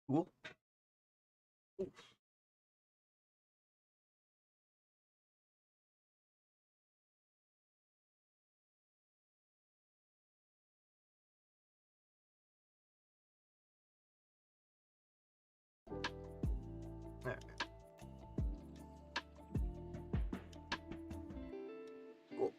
Cool. Alright. Cool.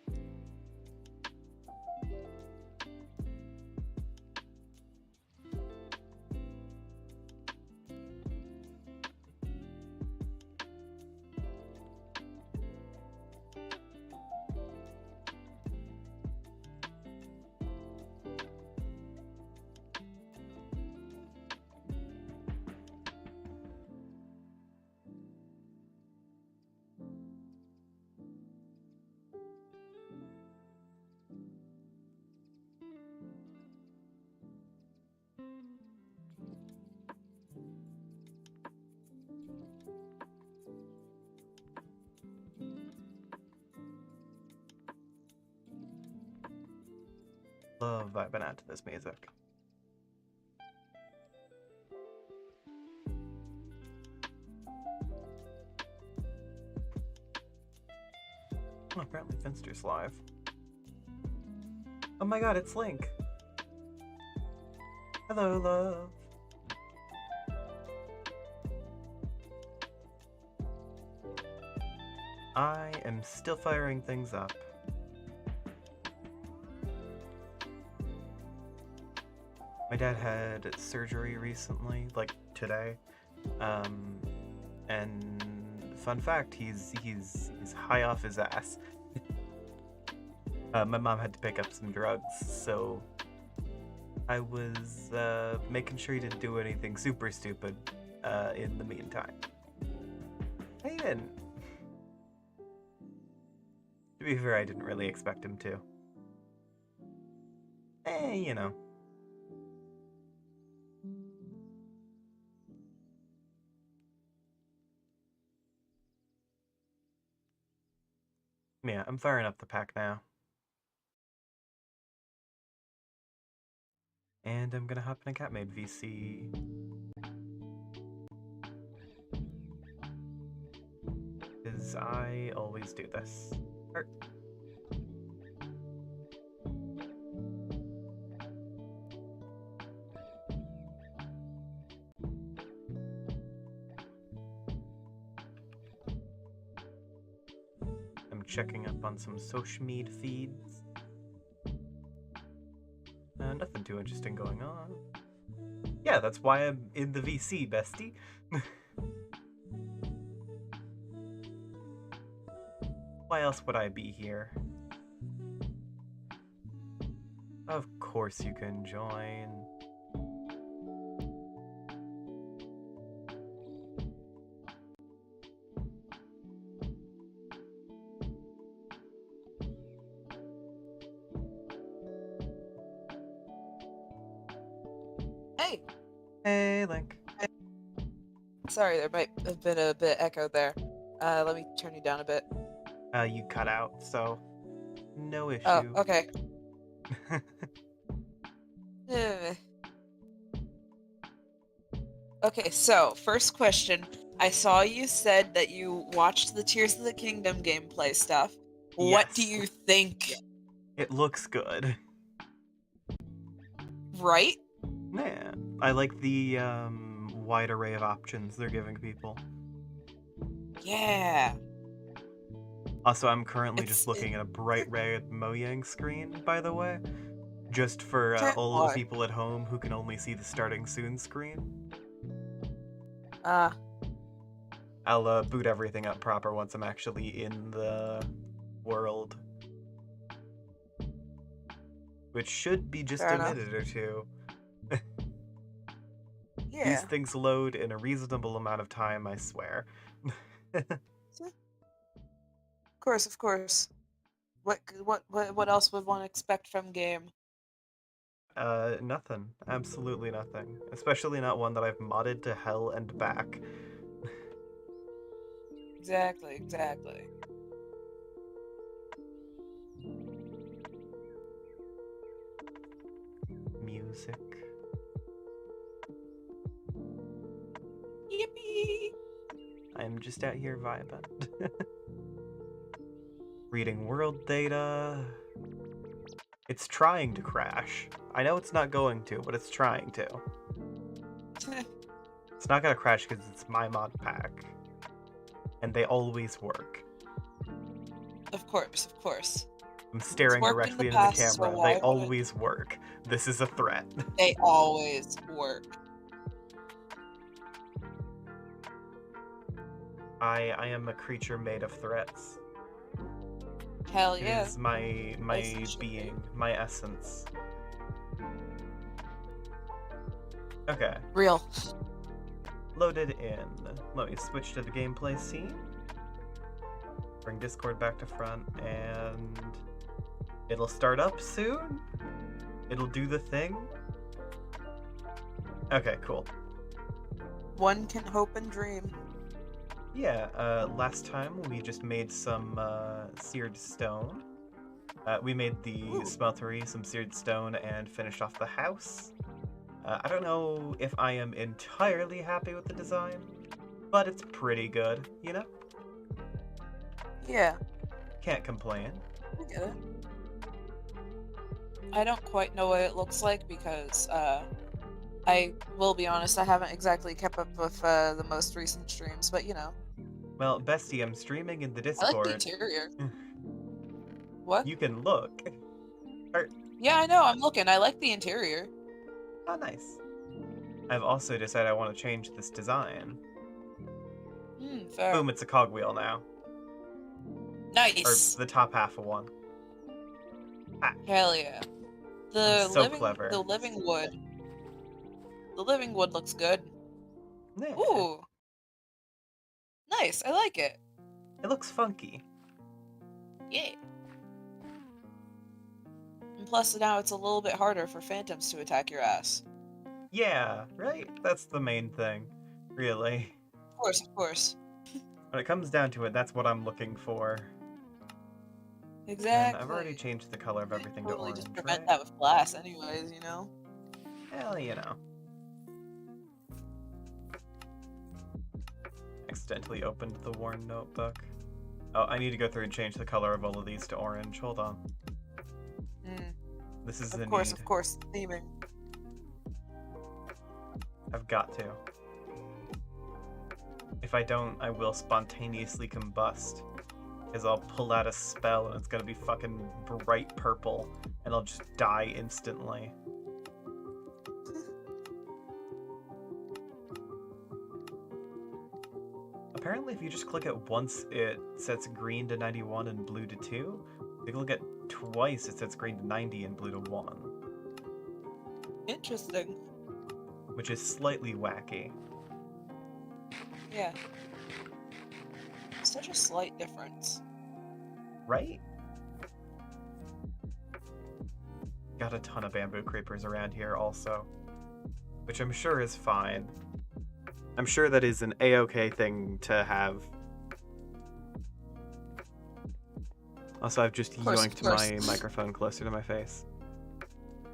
Love vibing out to this music. Oh, apparently Finster's live. Oh my god, it's Link! Hello, love! I am still firing things up. My dad had surgery recently, like today. And fun fact, he's high off his ass. My mom had to pick up some drugs, so I was making sure he didn't do anything super stupid in the meantime. He didn't. To be fair, I didn't really expect him to. You know. Yeah, I'm firing up the pack now. And I'm gonna hop in a Catmade VC. Because I always do this. I'm checking up on some social media feeds. Nothing too interesting going on. Yeah, that's why I'm in the VC, bestie. Why else would I be here? Of course you can join. Hey! Hey, Link. Sorry, there might have been a bit echo there. Let me turn you down a bit. You cut out, so no issue. Oh, okay. Eh. Okay, so, first question. I saw you said that you watched the Tears of the Kingdom gameplay stuff. What do Yes. you think? It looks good. Right? Yeah. I like the wide array of options they're giving people. Yeah. Also, I'm currently just looking at a bright red Mojang screen, by the way. Just for all of the people at home who can only see the starting soon screen. I'll boot everything up proper once I'm actually in the world. Which should be just a minute or two. Yeah. These things load in a reasonable amount of time, I swear. Of course, of course. What else would one expect from game? Nothing. Absolutely nothing. Especially not one that I've modded to hell and back. Exactly, exactly. Music. Me. I'm just out here vibing. Reading world data. It's trying to crash. I know it's not going to, but it's trying to. It's not gonna crash because it's my mod pack. And they always work. Of course, of course. I'm staring worked in the directly into the past, so camera. why They would it? always work. This is a threat. They always work. I am a creature made of threats. Hell It yeah. is my Essentially. being, my essence. Okay. Real. Loaded in. Let me switch to the gameplay scene. Bring Discord back to front, and it'll start up soon. It'll do the thing. Okay, cool. One can hope and dream. Yeah, last time we just made some seared stone. We made the Ooh. smeltery, some seared stone, and finished off the house. I don't know if I am entirely happy with the design, but it's pretty good, you know? Yeah, Can't complain. I get it. I don't quite know what it looks like because I will be honest, I haven't exactly kept up with the most recent streams, but you know. Well, bestie, I'm streaming in the I like Discord. the interior. What? You can look. Yeah, I know, I'm looking. I like the interior. Oh, nice. I've also decided I want to change this design. Fair. Boom, it's a cogwheel now. Nice. Or the top half of one. Hell yeah. The I'm so living clever. the living wood. The living wood looks good. Yeah. Ooh. Nice. I like it. It looks funky. Yeah. And plus now it's a little bit harder for phantoms to attack your ass. Yeah, right? That's the main thing, really. Of course, of course. When it comes down to it, that's what I'm looking for. Exactly. And I've already changed the color of You can everything to totally orange, just prevent right? that with glass anyways, you know? Hell, you know. Accidentally opened the worn notebook. Oh, I need to go through and change the color of all of these to orange. Hold on. This is the Of course, need. of course. Theming. I've got to. If I don't, I will spontaneously combust. Because I'll pull out a spell and it's gonna be fucking bright purple, and I'll just die instantly. Apparently, if you just click it once, it sets green to 91 and blue to 2. If you click it twice, it sets green to 90 and blue to 1. Interesting. Which is slightly wacky. Yeah. Such a slight difference. Right? Got a ton of bamboo creepers around here also. Which I'm sure is fine. I'm sure that is an a-okay thing to have. Also, I've just yoinked my microphone closer to my face.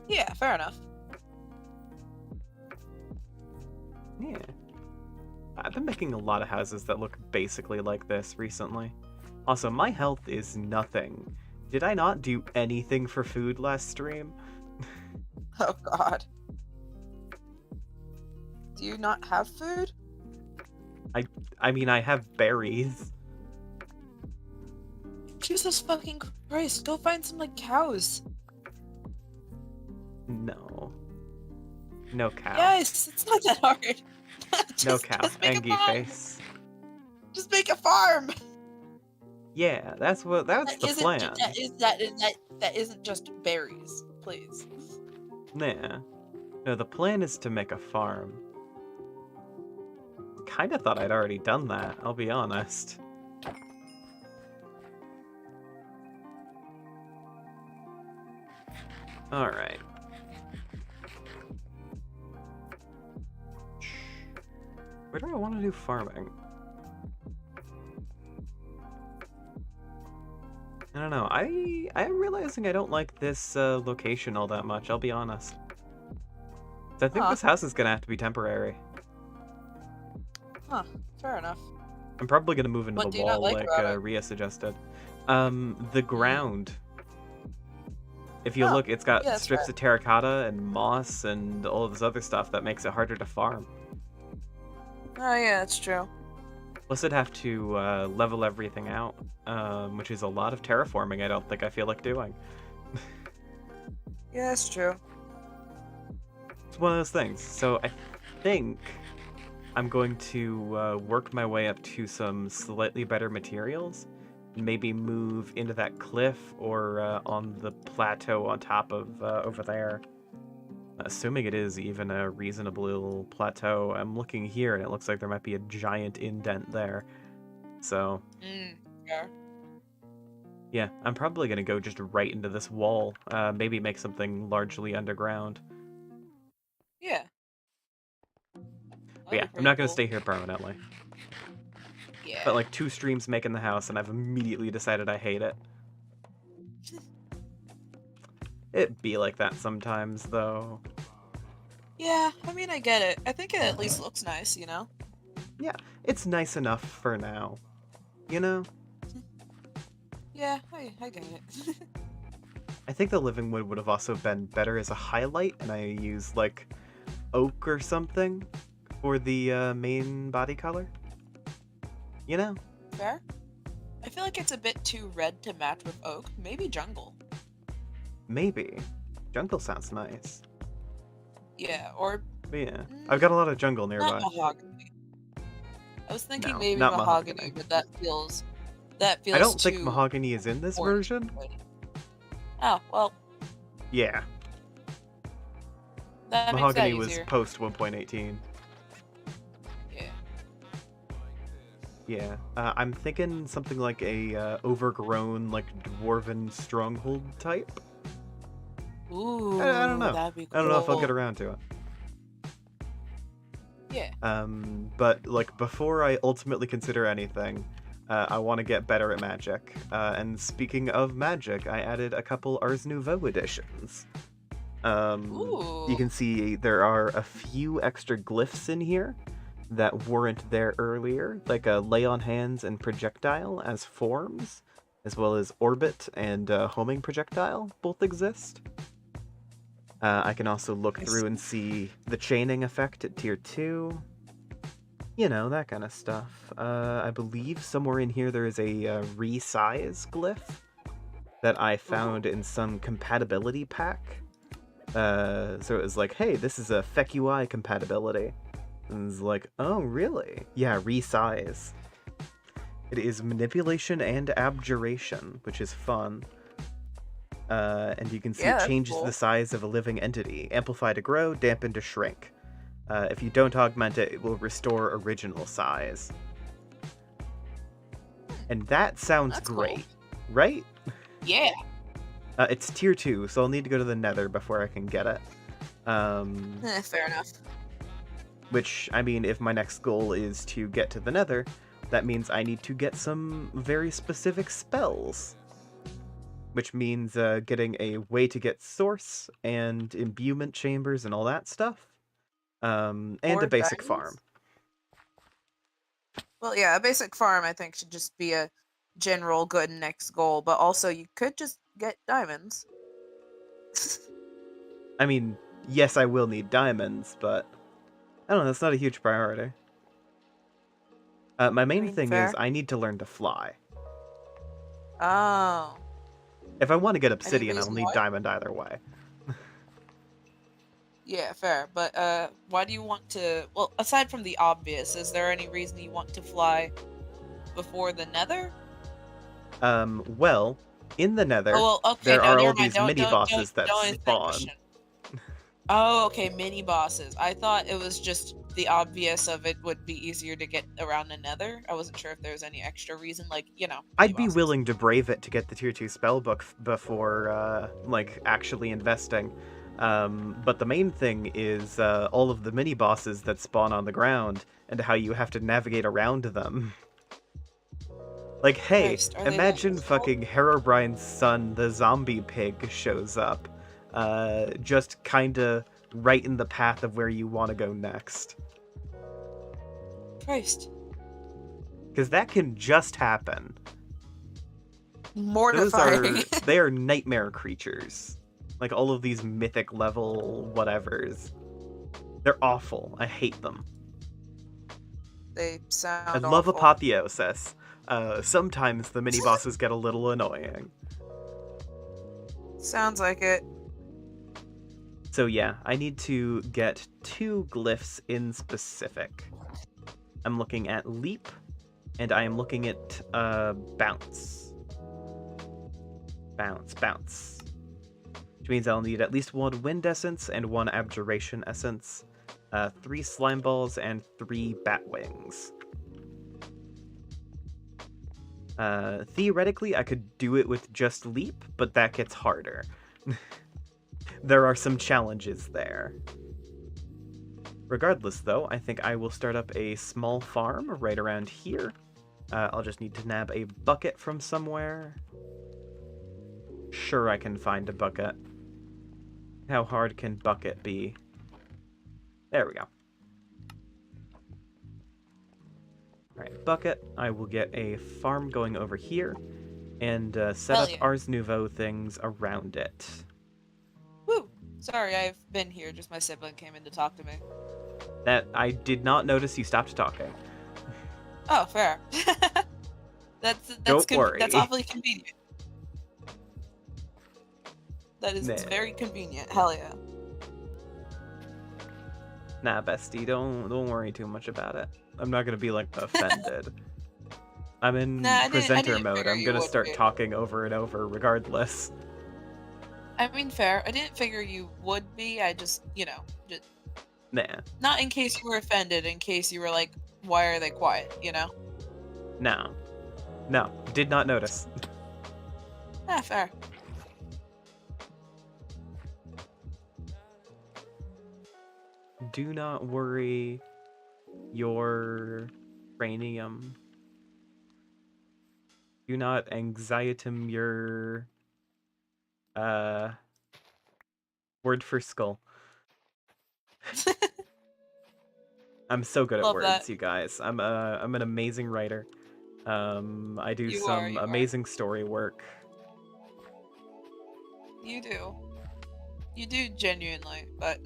Yeah, fair enough. Yeah. I've been making a lot of houses that look basically like this recently. Also, my health is nothing. Did I not do anything for food last stream? Oh god. Do you not have food? I mean, I have berries. Jesus fucking Christ, go find some, like, cows. No. No cow. Yes, it's not that hard. No cow. Just make a Angie farm. face. Just make a farm. Yeah, that's the plan. That isn't just berries, please. Yeah. No, the plan is to make a farm. Kinda thought I'd already done that, I'll be honest. Alright. Where do I want to do farming? I don't know. I am realizing I don't like this location all that much, I'll be honest. I think Huh. this house is gonna have to be temporary. Huh. Fair enough. I'm probably gonna move into What the do you not wall like like about it? Ria suggested. The ground. If you Oh, look, it's got yeah, that's strips fair. of terracotta and moss and all of this other stuff that makes it harder to farm. Oh yeah, that's true. Plus, I'd have to level everything out, which is a lot of terraforming I don't think I feel like doing. Yeah, that's true. It's one of those things. So I think I'm going to work my way up to some slightly better materials. Maybe move into that cliff or on the plateau on top of over there. Assuming it is even a reasonable plateau. I'm looking here and it looks like there might be a giant indent there. So, Yeah. yeah, I'm probably going to go just right into this wall. Maybe make something largely underground. Yeah. But yeah, I'm not going to stay here permanently. Yeah. But like 2 streams making the house and I've immediately decided I hate it. It be like that sometimes, though. Yeah, I mean, I get it. I think it at least looks nice, you know? Yeah, it's nice enough for now. You know? Yeah, I get it. I think the living wood would have also been better as a highlight, and I used, like, oak or something for the main body color. You know? Fair. I feel like it's a bit too red to match with oak. Maybe jungle. Maybe. Jungle sounds nice. Yeah, or But yeah, I've got a lot of jungle nearby. not mahogany. I was thinking No, maybe not mahogany, mahogany. but that feels I don't think too mahogany is in this orange. version. Oh, well, Yeah, that mahogany makes was that easier. post 1.18. Yeah. Yeah, I'm thinking something like a overgrown, like dwarven stronghold type. Ooh, I don't know. that'd be cool. I don't know if I'll get around to it. Yeah. But like before I ultimately consider anything, I want to get better at magic. And speaking of magic, I added a couple Ars Nouveau editions. Ooh. You can see there are a few extra glyphs in here that weren't there earlier, like a lay on hands and projectile as forms, as well as orbit and homing projectile both exist. I can also look through and see the chaining effect at tier 2. You know, that kind of stuff. I believe somewhere in here there is a resize glyph that I found in some compatibility pack. So it was like, hey, this is a FEC-UI compatibility. And it's like, oh, really? Yeah, resize. It is manipulation and abjuration, which is fun. And you can see Yeah, it that's changes cool. the size of a living entity. Amplify to grow, dampen to shrink. If you don't augment it, it will restore original size. And that sounds That's great, cool. right? Yeah. It's tier 2, so I'll need to go to the nether before I can get it. Fair enough. Which, I mean, if my next goal is to get to the nether, that means I need to get some very specific spells. Which means getting a way to get source and imbuement chambers and all that stuff. And Or a basic diamonds? farm. Well, yeah, a basic farm I think should just be a general good next goal, but also you could just get diamonds. I mean, yes, I will need diamonds, but I don't know, that's not a huge priority. My main thing fair. is I need to learn to fly. Oh. If I want to get obsidian, I'll reason need why? diamond either way. Yeah, fair. But why do you want to? Well, aside from the obvious, is there any reason you want to fly before the Nether? Well, in the nether, Oh, well, okay. there No, are never all mind. these mini-bosses that don't answer that spawn. question. Oh, okay, mini bosses. I thought it was just the obvious of it would be easier to get around the Nether. I wasn't sure if there was any extra reason, like, you know. I'd be mini-bosses. willing to brave it to get the tier 2 spellbook before, like, actually investing. But the main thing is all of the mini-bosses that spawn on the ground and how you have to navigate around them. Like, hey, Christ, are they imagine that fucking Herobrine's son, the zombie pig, shows up. Just kinda right in the path of where you want to go next. Christ. Because that can just happen. Mortifying. They are nightmare creatures. Like all of these mythic level whatevers. They're awful. I hate them. They sound I love awful. apotheosis. Sometimes the mini bosses get a little annoying. Sounds like it. So yeah, I need to get 2 glyphs in specific. I'm looking at leap, and I am looking at bounce. Bounce. Which means I'll need at least 1 wind essence and 1 abjuration essence, 3 slime balls, and 3 bat wings. Theoretically, I could do it with just leap, but that gets harder. There are some challenges there. Regardless, though, I think I will start up a small farm right around here. I'll just need to nab a bucket from somewhere. Sure, I can find a bucket. How hard can bucket be? There we go. Alright, bucket. I will get a farm going over here and set Hell up yeah. Ars Nouveau things around it. Woo! Sorry, I've been here. Just my sibling came in to talk to me. That I did not notice you stopped talking. Oh, fair. that's Don't worry. That's awfully convenient. That is Nah. very convenient. Hell yeah. Nah, bestie, don't worry too much about it. I'm not gonna be like offended. I'm in Nah, I presenter didn't mode. figure I'm you gonna would start be. talking over and over regardless. I mean, fair. I didn't figure you would be. I just, just Nah, not in case you were offended. In case you were like, why are they quiet? no, did not notice. Fair. Do not worry your cranium. Do not anxietum your word for skull. I'm so good at Love words, that. you guys. I'm an amazing writer. I do You some are. amazing story work. You do. You do genuinely, but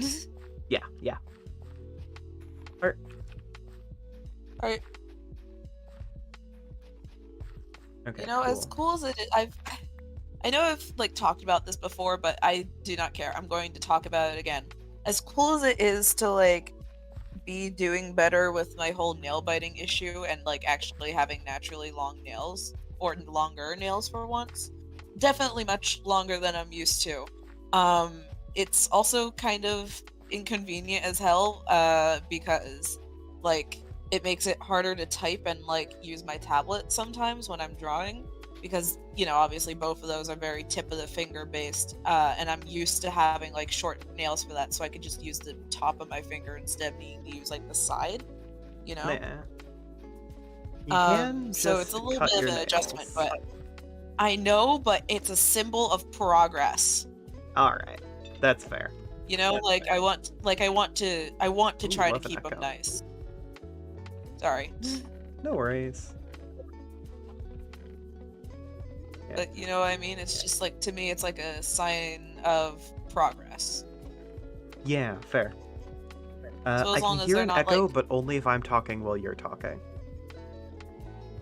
Yeah. Art. Alright. Okay. As cool as it is, I know I've like talked about this before, but I do not care. I'm going to talk about it again. As cool as it is to like be doing better with my whole nail biting issue and like actually having naturally long nails or longer nails for once, definitely much longer than I'm used to. It's also kind of inconvenient as hell because like it makes it harder to type and like use my tablet sometimes when I'm drawing because obviously both of those are very tip of the finger based and I'm used to having like short nails for that, so I could just use the top of my finger instead of needing to use like the side. Nah. You can So just it's a little cut bit of your an nails. adjustment, but I know, but it's a symbol of progress. All right, that's fair. Like I want to Ooh, try to love an keep them echo. nice. Sorry. No worries. Yeah. But you know what I mean? It's just like, to me, it's like a sign of progress. Yeah, fair. So as I long can as hear they're an not, echo, like- but only if I'm talking while you're talking.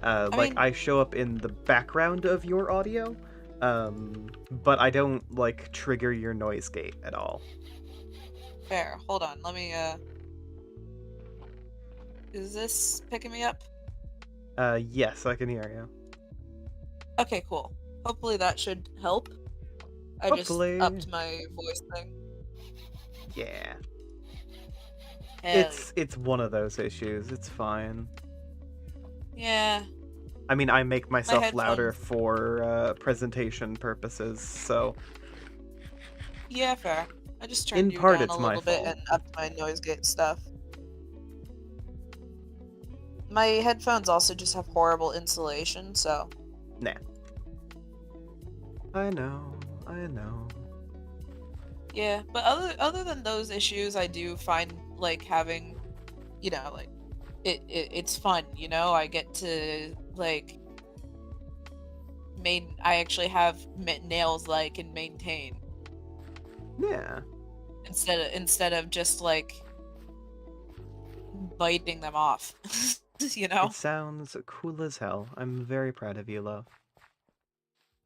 mean- I show up in the background of your audio, but I don't, like, trigger your noise gate at all. Fair. Hold on. Let me, Is this picking me up? Yes, I can hear you. Okay, cool. Hopefully that should help. I Hopefully. just upped my voice thing. Yeah. Hell It's one of those issues. It's fine. yeah. I mean, I make myself louder headphones- for presentation purposes, so Yeah, fair. I just turned In you part, down it's a my little bit fault. and upped my noise gate stuff. My headphones also just have horrible insulation, so nah. I know. yeah. But other than those issues, I do find like having, like it's fun, you know. I get to like I actually have nails that I can maintain Yeah. instead of just like biting them off. You know. It sounds cool as hell. I'm very proud of you, love.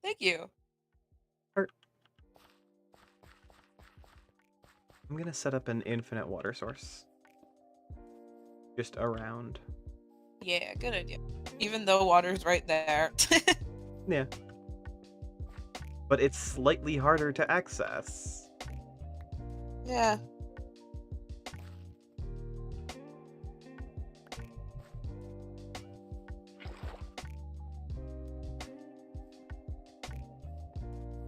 Thank you. Art. I'm gonna set up an infinite water source. Just around. Yeah, good idea. Even though water's right there. Yeah. But it's slightly harder to access. Yeah.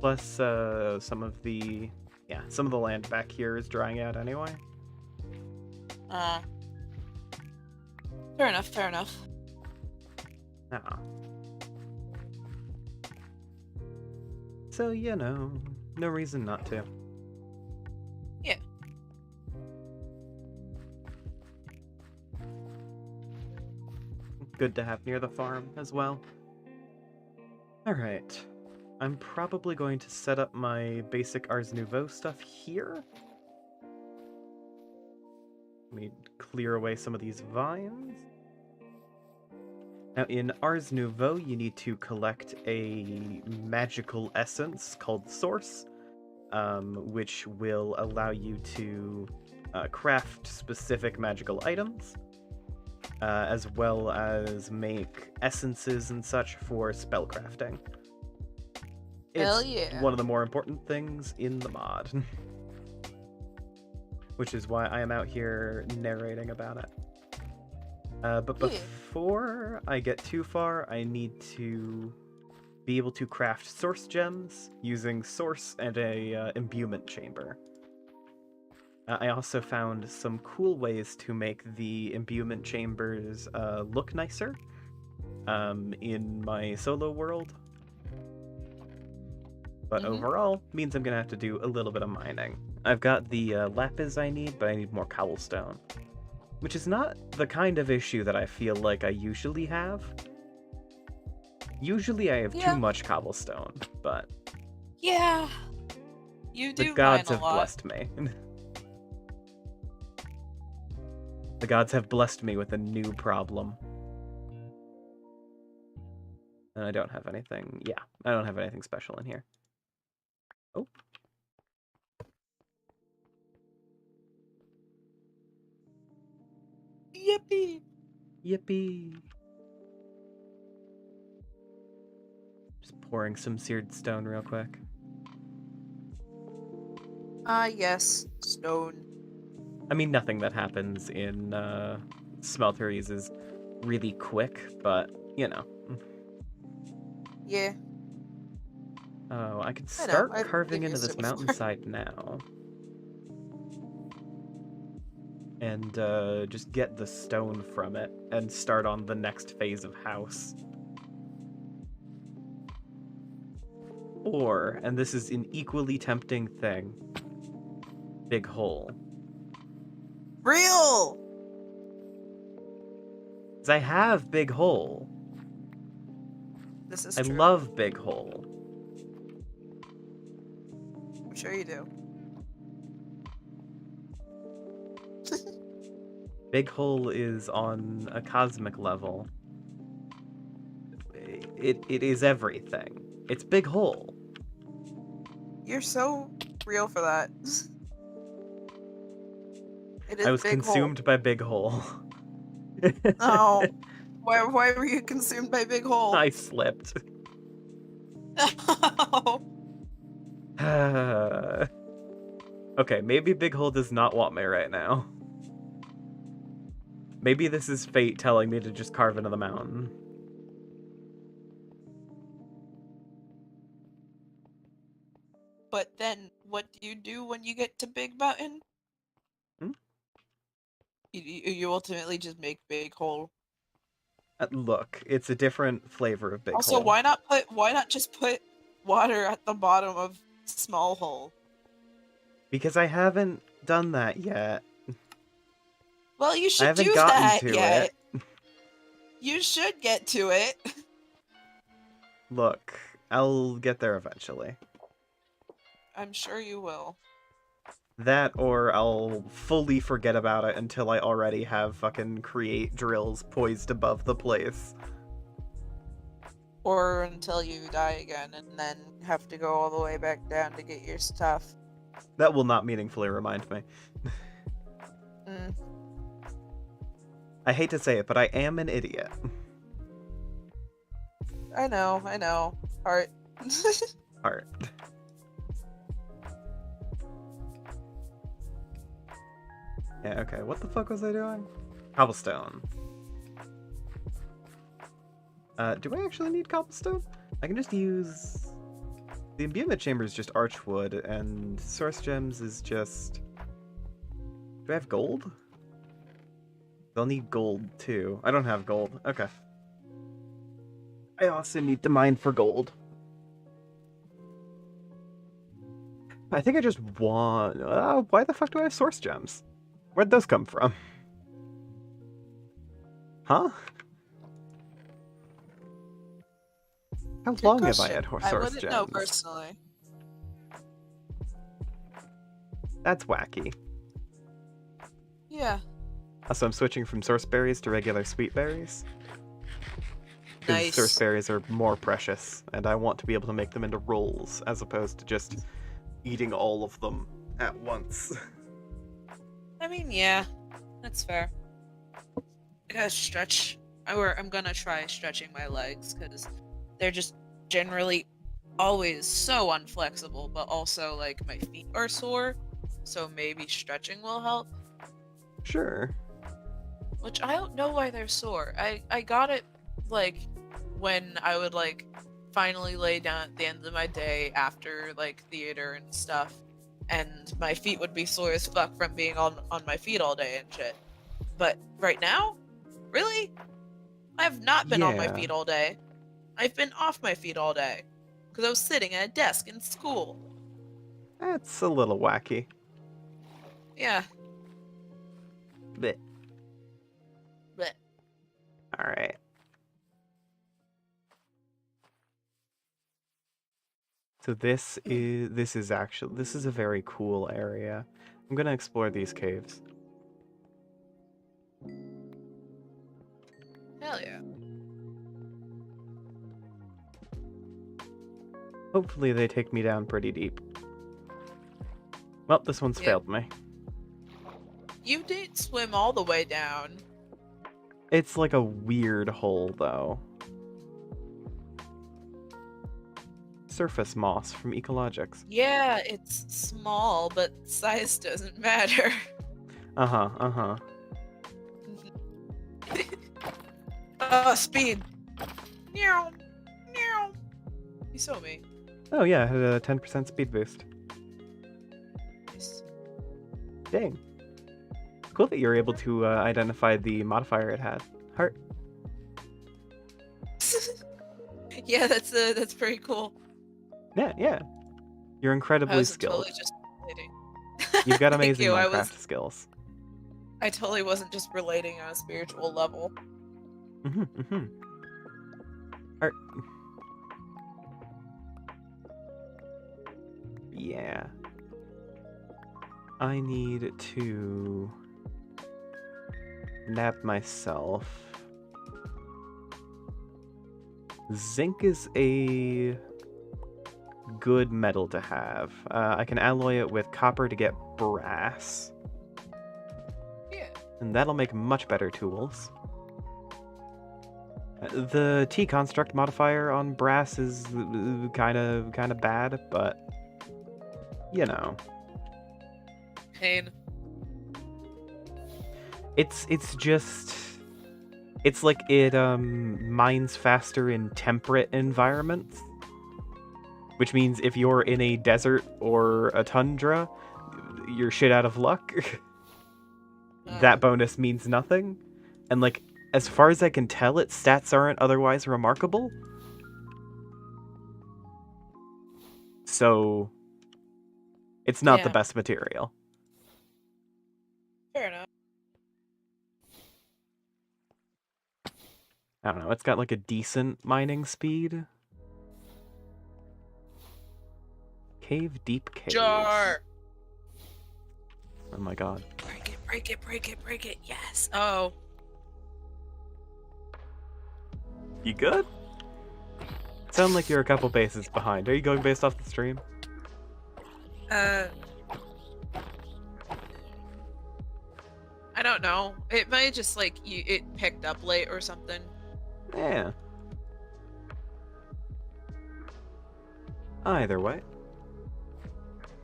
Plus, some of the land back here is drying out anyway. Fair enough, fair enough. Ah. So, you know, no reason not to. Yeah. Good to have near the farm as well. Alright. I'm probably going to set up my basic Ars Nouveau stuff here. Let me clear away some of these vines. Now, in Ars Nouveau, you need to collect a magical essence called Source, which will allow you to craft specific magical items, as well as make essences and such for spellcrafting. Hell It's yeah. one of the more important things in the mod. Which is why I am out here narrating about it. But before I get too far, I need to be able to craft source gems using source and a imbuement chamber. I also found some cool ways to make the imbuement chambers look nicer in my solo world. But overall, means I'm gonna have to do a little bit of mining. I've got the lapis I need, but I need more cobblestone. Which is not the kind of issue that I feel like I usually have. Usually I have too much cobblestone, but... Yeah. You do the gods mine a have lot. blessed me. The gods have blessed me with a new problem. And I don't have anything... Yeah, I don't have anything special in here. Oh. Yippee! Yippee! Just pouring some seared stone real quick. Yes. Stone. I mean, nothing that happens in smelteries is really quick, but, you know. Yeah. Oh, I could start I've carving into used this it before. mountainside now. And just get the stone from it and start on the next phase of house. Or, and this is an equally tempting thing, big hole. Real! Because I have big hole. This is I true. love big hole. I'm sure you do. Big hole is on a cosmic level. It is everything. It's big hole. You're so real for that. It is I was big consumed by big hole. hole. Oh. Why were you consumed by big hole? I slipped. No. Okay, maybe big hole does not want me right now. Maybe this is fate telling me to just carve into the mountain. But then, what do you do when you get to Big Mountain? Hmm? You ultimately just make Big Hole. Look, it's a different flavor of big Also, hole. why not just put water at the bottom of Small Hole? Because I haven't done that yet. Well, you I should haven't do gotten that to yet. it. You should get to it. Look, I'll get there eventually. I'm sure you will. That, or I'll fully forget about it until I already have fucking create drills poised above the place. Or until you die again and then have to go all the way back down to get your stuff. That will not meaningfully remind me. Mm. I hate to say it, but I am an idiot. I know. Heart. Alright. Yeah, okay, what the fuck was I doing? Cobblestone. Do I actually need cobblestone? I can just use... The imbuement chamber is just archwood, and source gems is just... Do I have gold? They'll need gold, too. I don't have gold. Okay. I also need to mine for gold. I think I just want... why the fuck do I have source gems? Where'd those come from? Huh? How Good long question. have I had source I gems? wouldn't know personally. That's wacky. Yeah. Also, I'm switching from source berries to regular sweet berries. Because Nice. source berries are more precious, and I want to be able to make them into rolls, as opposed to just eating all of them at once. I mean, yeah, that's fair. I gotta stretch. I'm gonna try stretching my legs because they're just generally always so unflexible, but also like my feet are sore, so maybe stretching will help. Sure. Which I don't know why they're sore. I got it like when I would like finally lay down at the end of my day after like theater and stuff, and my feet would be sore as fuck from being on my feet all day and shit. But right now, really, I have not been on my Yeah. feet all day. I've been off my feet all day because I was sitting at a desk in school. That's a little wacky. Yeah. But But alright. So this is a very cool area. I'm gonna explore these caves. hell yeah. Hopefully they take me down pretty deep. Well, this one's Yep. failed me. You didn't swim all the way down. It's like a weird hole, though. Surface moss from Ecologics. Yeah, it's small, but size doesn't matter. Uh-huh. Oh, speed. Meow. Meow. You saw me. Oh yeah, it had a 10% speed boost. Nice. Dang. Cool that you're able to identify the modifier it had. Heart. Yeah, that's pretty cool. Yeah. You're I incredibly was skilled. totally just relating. You've got Thank amazing you. Minecraft skills. I totally wasn't just relating on a spiritual level. Mm-hmm. Heart. Yeah. I need to nap myself. Zinc is a good metal to have. I can alloy it with copper to get brass. Yeah. And that'll make much better tools. The T-construct modifier on brass is kind of bad, but you know. Pain. It's like it mines faster in temperate environments, which means if you're in a desert or a tundra, you're shit out of luck. That bonus means nothing, and like as far as I can tell, its stats aren't otherwise remarkable. So it's not the Yeah. best material. Fair enough. I don't know, it's got like a decent mining speed. Cave Deep Caves. Jar! Oh my god. Break it, break it, break it, break it. Yes. Oh. You good? Sound like you're a couple bases behind. Are you going based off the stream? I don't know. It might just like it picked up late or something. Yeah. Either way.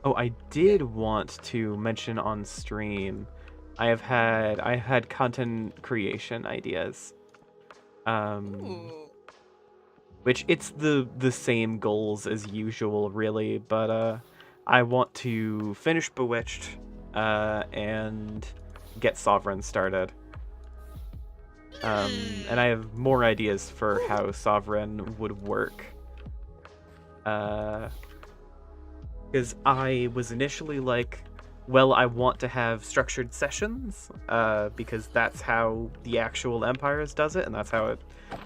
Oh, I did want to mention on stream, I had content creation ideas. Ooh. Which it's the same goals as usual, really, but I want to finish Bewitched, and get Sovereign started. And I have more ideas for how Sovereign would work. Because I was initially like, well, I want to have structured sessions, because that's how the actual Empires does it, and that's how it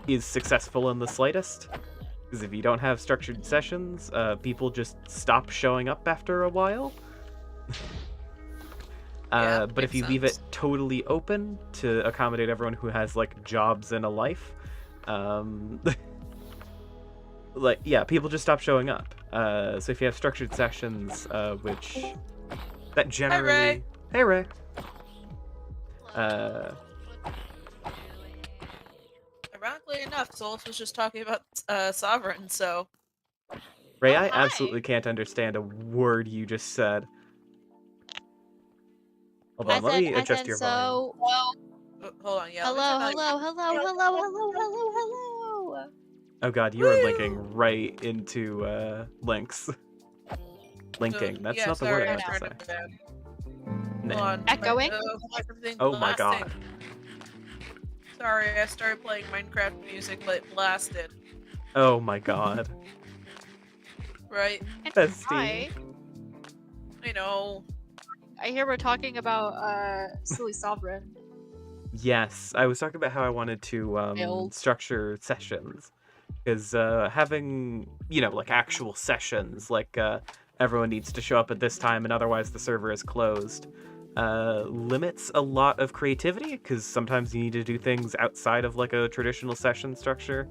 is successful in the slightest. Because if you don't have structured sessions, people just stop showing up after a while. But if you leave it totally open to accommodate everyone who has like jobs and a life, like, yeah, people just stop showing up. So if you have structured sessions, which that generally, hey Ray. Ironically enough, Solus was just talking about Sovereign, so. Ray, I absolutely can't understand a word you just said. Hold on, let me adjust your volume. Hold on, yeah. Hello. Oh god, you are linking right into links. Linking, that's not the word I meant to say. Nah. Echoing? Oh my god. Sorry, I started playing Minecraft music, but it blasted. Oh my god. Right? Bestie. I know. I hear we're talking about Silly Sovereign. Yes, I was talking about how I wanted to structure sessions. Because having, you know, like actual sessions, like everyone needs to show up at this time and otherwise the server is closed, limits a lot of creativity, because sometimes you need to do things outside of like a traditional session structure.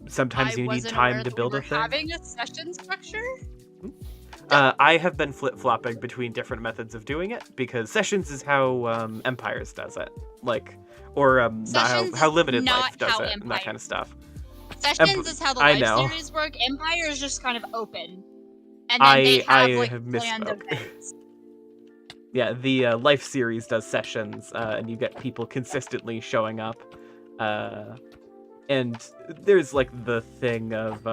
Sometimes you need time to build a thing. Having a session structure? I have been flip-flopping between different methods of doing it, because sessions is how Empires does it. Like, or not how Limited Life does it, and that kind of stuff. Sessions is how the live series work. Empire is just kind of open. And then they have planned events. Yeah, the life series does sessions, and you get people consistently showing up. And there's like the thing of,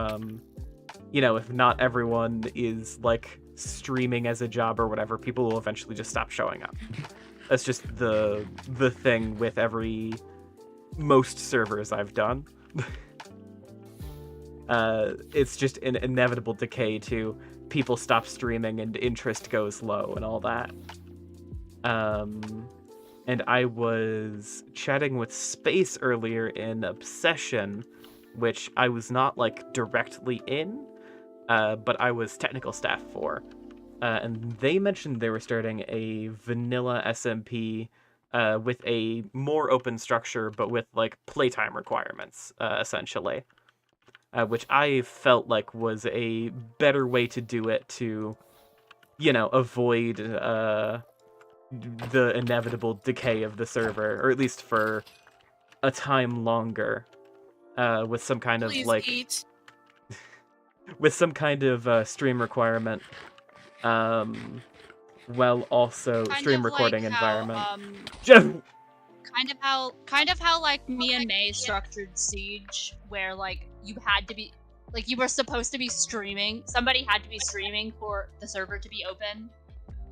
you know, if not everyone is like streaming as a job or whatever, people will eventually just stop showing up. That's just the thing with most servers I've done. It's just an inevitable decay to people stop streaming and interest goes low and all that. And I was chatting with Space earlier in Obsession, which I was not like directly in, but I was technical staff for. And they mentioned they were starting a vanilla SMP with a more open structure, but with like playtime requirements, essentially. Which I felt like was a better way to do it to, you know, avoid the inevitable decay of the server, or at least for a time longer, with some kind of with some kind of stream requirement, while also stream recording environment. Kind of how like me and May structured Siege, where like you had to be, like you were supposed to be streaming. Somebody had to be streaming for the server to be open.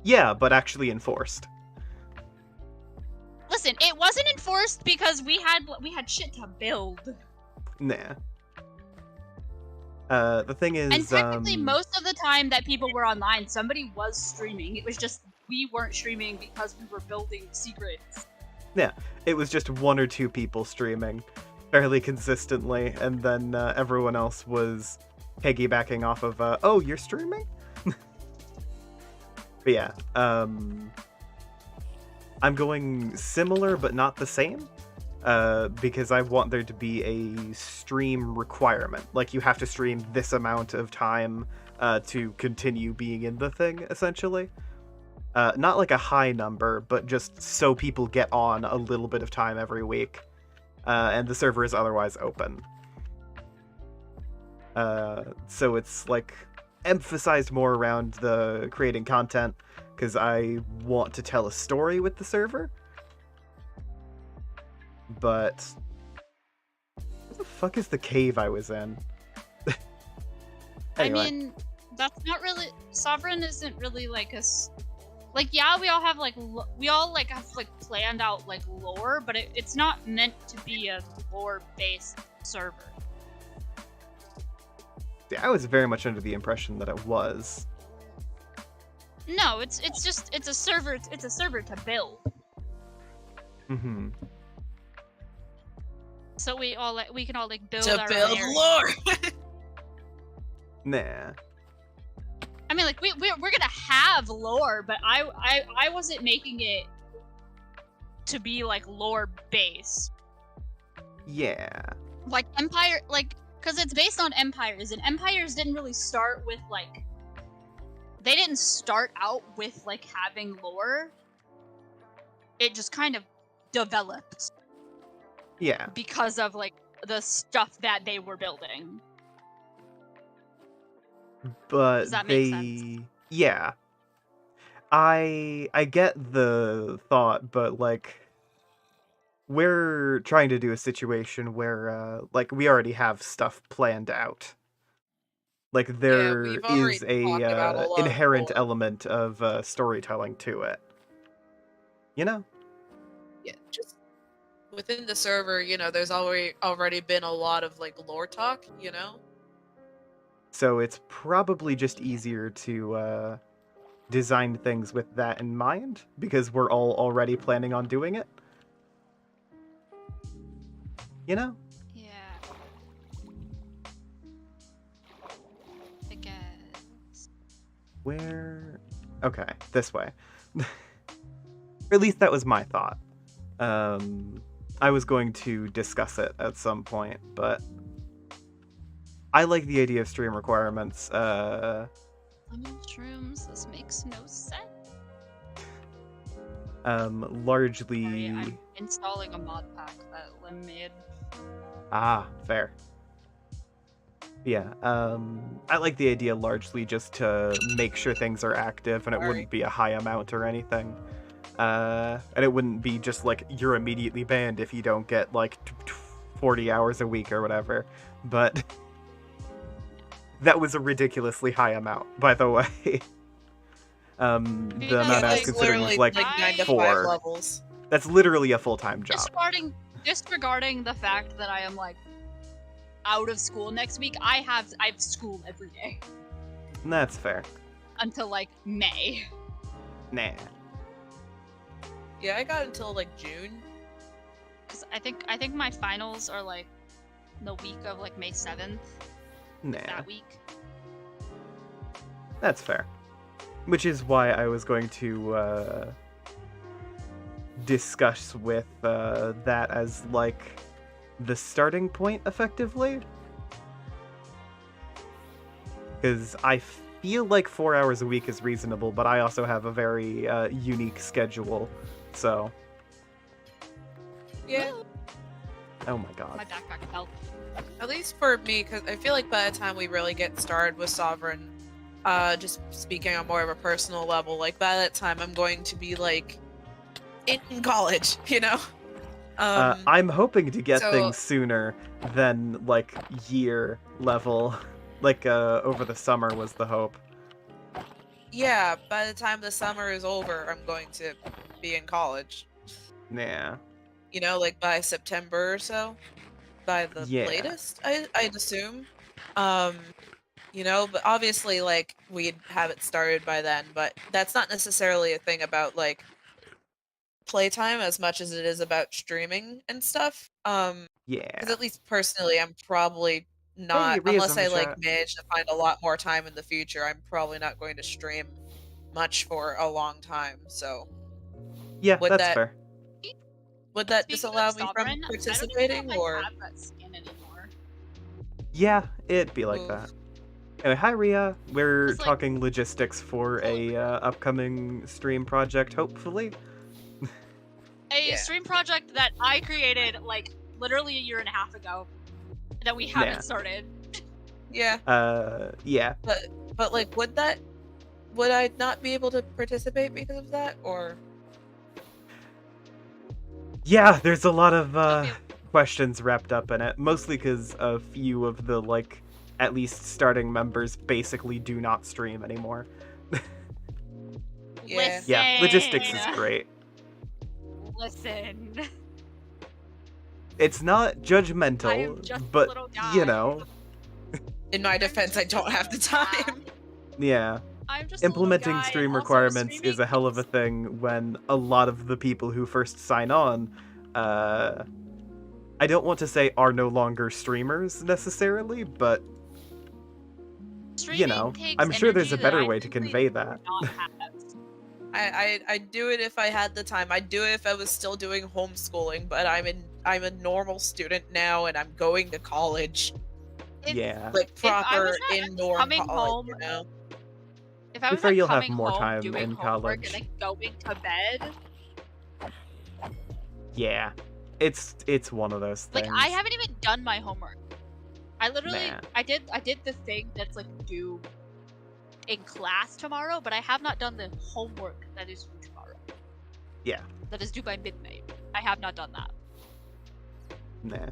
Yeah, but actually enforced. Listen, it wasn't enforced because we had shit to build. Nah. The thing is, and technically, most of the time that people were online, somebody was streaming. It was just we weren't streaming because we were building secrets. Yeah, it was just one or two people streaming. fairly consistently, and then everyone else was piggybacking off of, oh, you're streaming? But yeah, I'm going similar but not the same, because I want there to be a stream requirement. Like, you have to stream this amount of time to continue being in the thing, essentially. Not like a high number, but just so people get on a little bit of time every week, and the server is otherwise open. So it's like emphasized more around the creating content, because I want to tell a story with the server. But what the fuck is the cave I was in? Anyway. I mean, that's not really Sovereign. Isn't really like like, yeah, we all have like have planned out like lore, but it's not meant to be a lore based server. I was very much under the impression that it was. No, it's a server. It's a server to build. Mm-hmm. So we can all like build To our build area. lore. Nah. I mean, like we're gonna have lore, but I wasn't making it to be like lore based. Yeah. Like Empire, like, because it's based on empires, and empires didn't really start with like. They didn't start out with like having lore. It just kind of developed. Yeah. Because of like the stuff that they were building. But Does that make sense? Yeah. I get the thought, but like we're trying to do a situation where like we already have stuff planned out. Like there we've already is talked about a a lot of inherent lore. element of storytelling to it. You know? Yeah, just within the server, there's already been a lot of like lore talk, So it's probably just easier to design things with that in mind, because we're all already planning on doing it. You know? Yeah. I guess. Where? Okay, this way. Or at least that was my thought. I was going to discuss it at some point, but I like the idea of stream requirements. Lemon shrooms. This makes no sense. Largely. Sorry, I'm installing a mod pack that Lim made. Ah, fair. Yeah, I like the idea largely just to make sure things are active, and it wouldn't be a high amount or anything. And it wouldn't be just like, you're immediately banned if you don't get like 40 hours a week or whatever. But that was a ridiculously high amount, by the way. The amount I was considering was like 9 to 5 4. levels. That's literally a full-time job. Disregarding the fact that I am like out of school next week, I have school every day That's fair. until like May. Nah. Yeah, I got until like June. Cause I think my finals are like the week of like May 7th. Nah. That week. That's fair. Which is why I was going to discuss with that as like the starting point, effectively. Because I feel like 4 hours a week is reasonable, but I also have a very unique schedule, so... Yeah. Oh my god. My backpack fell. At least for me, because I feel like by the time we really get started with Sovereign, just speaking on more of a personal level, like by that time I'm going to be like in college, I'm hoping to get so- things sooner than like year level. Like over the summer was the hope. Yeah, by the time the summer is over, I'm going to be in college. Nah. Like by September or so. By the Yeah. latest, I'd assume. But obviously, like, we'd have it started by then, but that's not necessarily a thing about, like, playtime as much as it is about streaming and stuff. Because Yeah. at least personally, I'm probably not, Ria's unless in I the like chat. manage to find a lot more time in the future, I'm probably not going to stream much for a long time. So Yeah, would that's that fair. would that Speaking disallow of me from Sovereign, I don't even know participating, if or I have that skin anymore. Yeah, it'd be like Oof. that. Anyway, hi Ria. We're It's like- talking logistics for a upcoming stream project, hopefully. A Yeah. stream project that I created like literally a year and a half ago that we haven't Nah. started. yeah? Yeah. But like, would I not be able to participate because of that, or? Yeah, there's a lot of Okay. questions wrapped up in it, mostly because a few of the, like, at least starting members basically do not stream anymore. Yeah. Listen. Yeah, logistics is great. Listen. It's not I am judgmental, just a but, little guy. you know, In my defense, I don't have the time. yeah. I'm just a little Implementing guy, and stream also requirements is streaming a hell of a is- thing when a lot of the people who first sign on, I don't want to say are no longer streamers necessarily, but streaming know, takes I'm sure there's a energy that better I way to simply convey do that. not have. I'd do it if I had the time. I'd do it if I was still doing homeschooling, but I'm a normal student now, and I'm going to college, If- Yeah. like I proper was not indoor coming college, home- you know? If I Be was fair, like you'll have coming more home, time doing in homework college. and then going to bed, Yeah. It's one of those things. like I haven't even done my homework. I literally Nah. I did the thing that's like due in class tomorrow, but I have not done the homework that is due tomorrow. Yeah. That is due by midnight. I have not done that. Nah.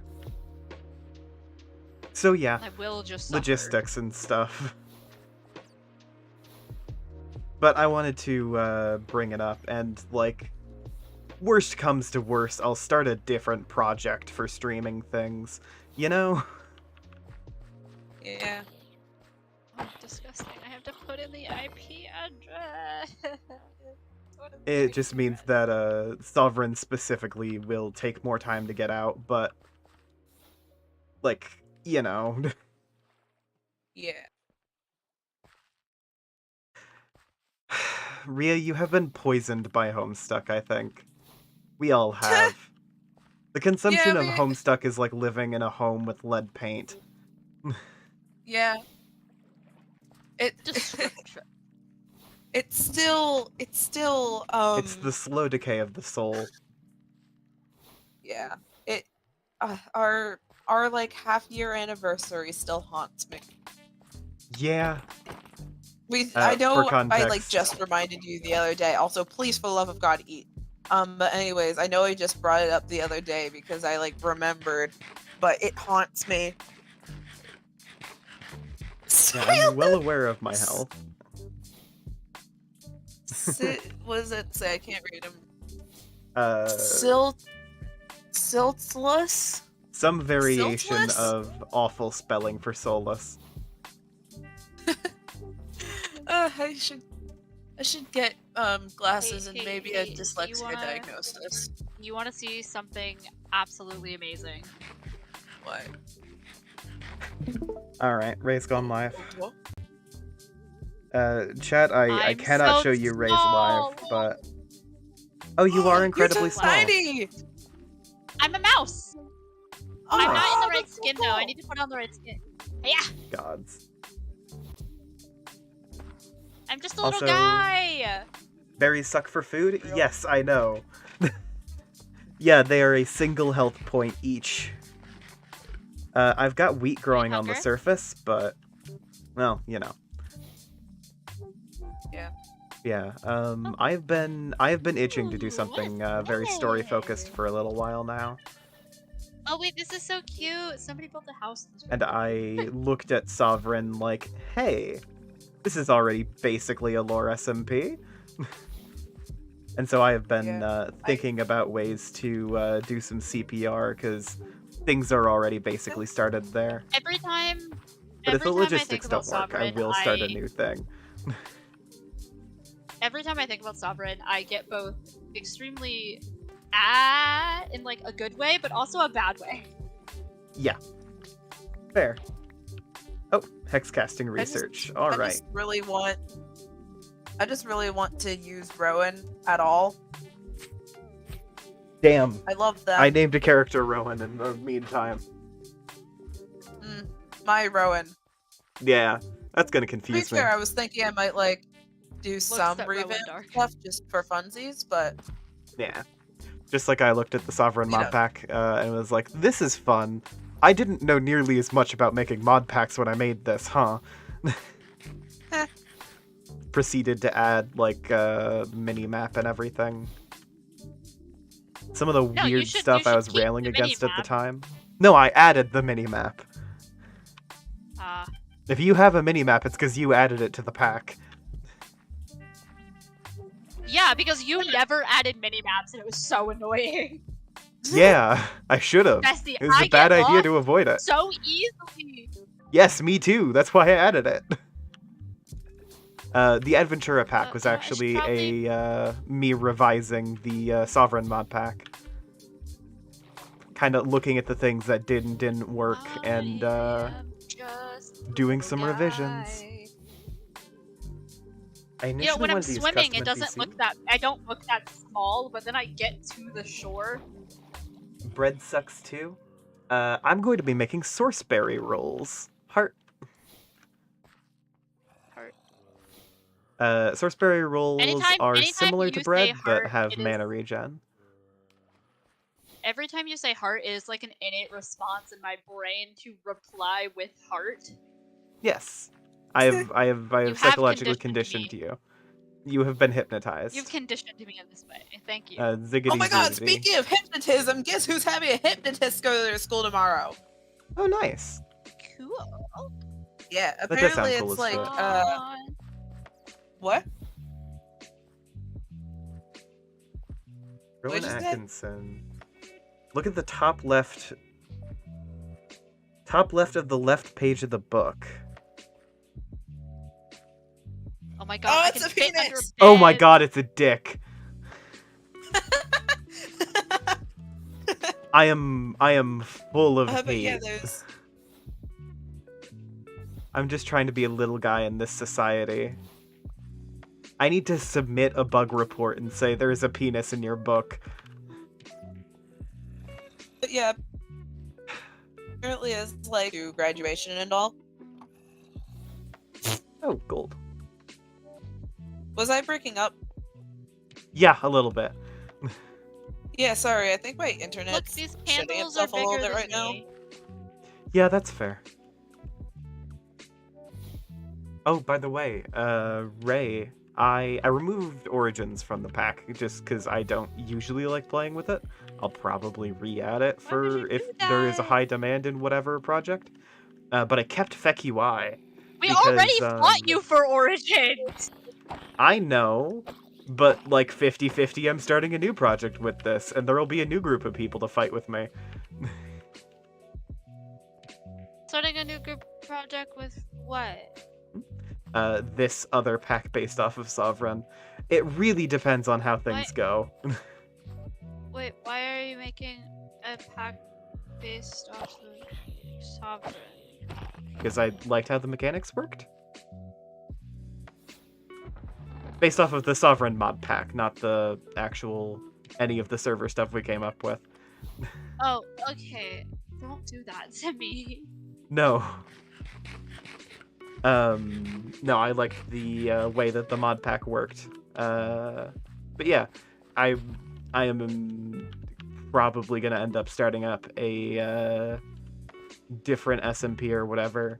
So yeah, I will just suffer. logistics and stuff. But I wanted to bring it up, and like, worst comes to worst, I'll start a different project for streaming things. You know? Yeah. Oh, disgusting. I have to put in the IP address. What a It just means nightmare. that Sovereign specifically will take more time to get out, but like, you know. Yeah. Ria, you have been poisoned by Homestuck, I think. We all have. The consumption of we- Homestuck is like living in a home with lead paint. Yeah. Description. It's still It's the slow decay of the soul. yeah. It our like half-year anniversary still haunts me. Yeah. I know for I like context. just reminded you the other day. Also, please, for the love of God, eat. But anyways, I know I just brought it up the other day because I like remembered, but it haunts me. Yeah, I'm well aware of my health. What does it say? I can't read them. Siltless? Some variation Siltless? of awful spelling for soulless. I should get glasses and Hey, maybe hey, a do you dyslexia wanna- diagnosis. You want to see something absolutely amazing? What? Alright, Ray's gone live. What? Chat, I I'm cannot so show you Ray's small. live, but... Oh, you are incredibly You're so small. tiny! I'm a mouse. I'm Oh, not in the right that's so skin though. I cool. need to put on the right skin. Yeah, Gods. I'm just a little Also- guy. Berries suck for food? Real. Yes, I know. Yeah, they are a single health point each. I've got wheat growing on the hunger? surface, but... Well, you know. Yeah. Yeah, I've been itching to do Ooh, something what's very story this? focused for a little while now, Oh wait, this is so cute. Somebody built a house. in this and room. I looked at Sovereign like, hey, this is already basically a lore SMP. And so I have been Yeah, thinking about ways to do some CPR, because things are already basically started there. Every time. But if every the time I think logistics about don't work, I Sovereign, will start a new thing. every time I think about Sovereign, I get both extremely in like a good way, but also a bad way. Yeah. Fair. Oh, hex casting research. All I right. just really want to use Rowan at all. Damn. I love that. I named a character Rowan in the meantime. My Rowan. Yeah, that's gonna To be confuse me. fair, I was thinking I might like do some at Rowan revamp Dark. stuff just for funsies, but Yeah. Just like I looked at the Sovereign You mod know. pack and was like, this is fun. I didn't know nearly as much about making mod packs when I made this, huh? Heh. Proceeded to add like mini map and everything. Some of the No, you weird should- stuff you I should was keep railing the against at the mini-map. time. No, I added the mini map. If you have a mini map, it's because you added it to the pack. Yeah, because you never added mini maps, and it was so annoying. Yeah, I should have. Bestie, It was I a bad get idea off to avoid it. so easily. Yes, me too. That's why I added it. The Adventura pack was I should actually probably- me revising the Sovereign mod pack. Kind of looking at the things that didn't work and I am just doing a some guy. revisions. I You know, initially when I'm wanted to use swimming, custom it doesn't NPC. look that. I don't look that small, but then I get to the shore. Bread sucks too. I'm going to be making sourceberry rolls. Heart. Heart. Sourceberry rolls are anytime similar you to say bread, but heart, have it is- mana regen. Every time you say heart, it is like an innate response in my brain to reply with heart. Yes, I have have psychologically conditioned conditioned you. You have been hypnotized. You've conditioned me in this way. Thank you. Ziggity oh my god, zoogity. speaking of hypnotism, guess who's having a hypnotist go to their school tomorrow? Oh, nice. Cool. Yeah, That does sound apparently cool it's as like, shit. what? Rowan What'd you say? Atkinson. Look at the top left. Top left of the left page of the book. Oh my god, Oh, I it's can a fit under penis! Oh my bed. god, it's a dick. I am full of But yeah, hate. there's. I'm just trying to be a little guy in this society. I need to submit a bug report and say there is a penis in your book. But yeah. Apparently it's like to graduation and all. Oh, gold. Was I breaking up? Yeah, a little bit. Yeah, sorry, I think my internet's Look, these shitting candles are itself a little bigger bit than right now. me. Yeah, that's fair. Oh, by the way, Ray, I removed Origins from the pack just because I don't usually like playing with it. I'll probably re-add it Why would for you if do there is a that? high demand in whatever project. But I kept FEC-UI. We Because, already fought you for Origins! I know, but like 50-50, I'm starting a new project with this, and there'll be a new group of people to fight with me. Starting a new group project with what? This other pack based off of Sovereign. It really depends on how things What? go. Wait, why are you making a pack based off of Sovereign? Because I liked how the mechanics worked. Based off of the Sovereign mod pack, not the actual any of the server stuff we came up with. Oh, okay. Don't do that to me. No. No, I liked the way that the mod pack worked. But yeah, I am probably gonna end up starting up a different SMP or whatever,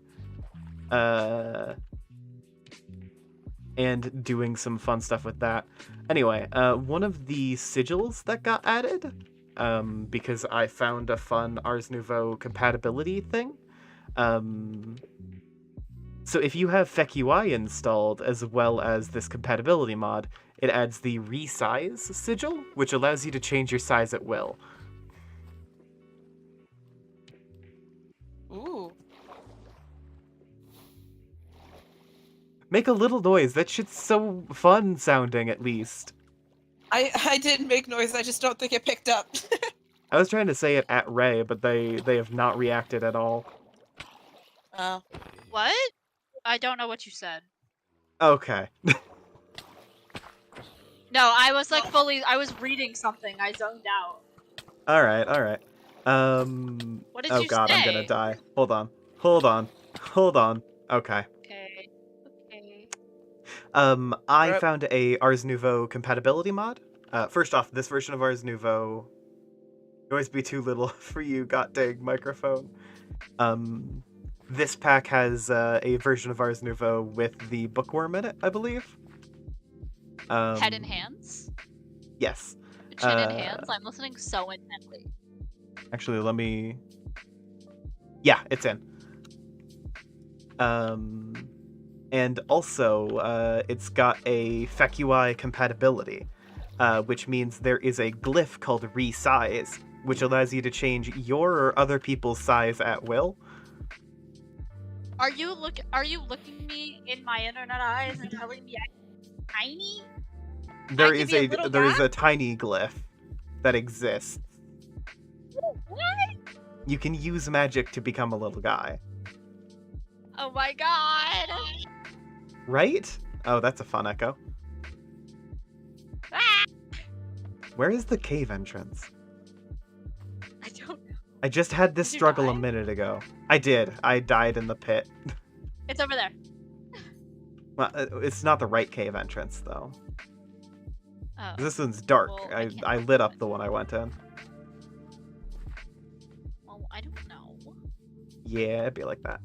and doing some fun stuff with that. Anyway, one of the sigils that got added, because I found a fun Ars Nouveau compatibility thing. So if you have FEC-UI installed as well as this compatibility mod, it adds the resize sigil, which allows you to change your size at will. Ooh. Make a little noise. That shit's so fun sounding, at least. I didn't make noise. I just don't think it picked up. I was trying to say it at Ray, but they have not reacted at all. Oh. What? I don't know what you said. Okay. No, I was like I was reading something. I zoned out. All right. What did oh you god, say? I'm gonna die. Hold on. Okay. Okay. Okay. I Yep. found a Ars Nouveau compatibility mod. First off, this version of Ars Nouveau always be too little for you, god dang microphone. This pack has a version of Ars Nouveau with the bookworm in it, I believe. Head in hands? Yes. Chin in hands? I'm listening so intently. Actually, let me... Yeah, it's in. And also, it's got a FECUI compatibility, which means there is a glyph called resize, which allows you to change your or other people's size at will. Are you looking me in my internet eyes and telling me I'm tiny? There can is be a little there is guy? a tiny glyph that exists. What? You can use magic to become a little guy. Oh my god! Right? Oh, that's a fun echo. Ah! Where is the cave entrance? I don't know. I just had this Did you struggle a die? minute ago. I did. I died in the pit. It's over there. Well, it's not the right cave entrance, though. Oh. This one's dark. Well, I can't I lit up the one I went in. Well, I don't know. Yeah, it'd be like that.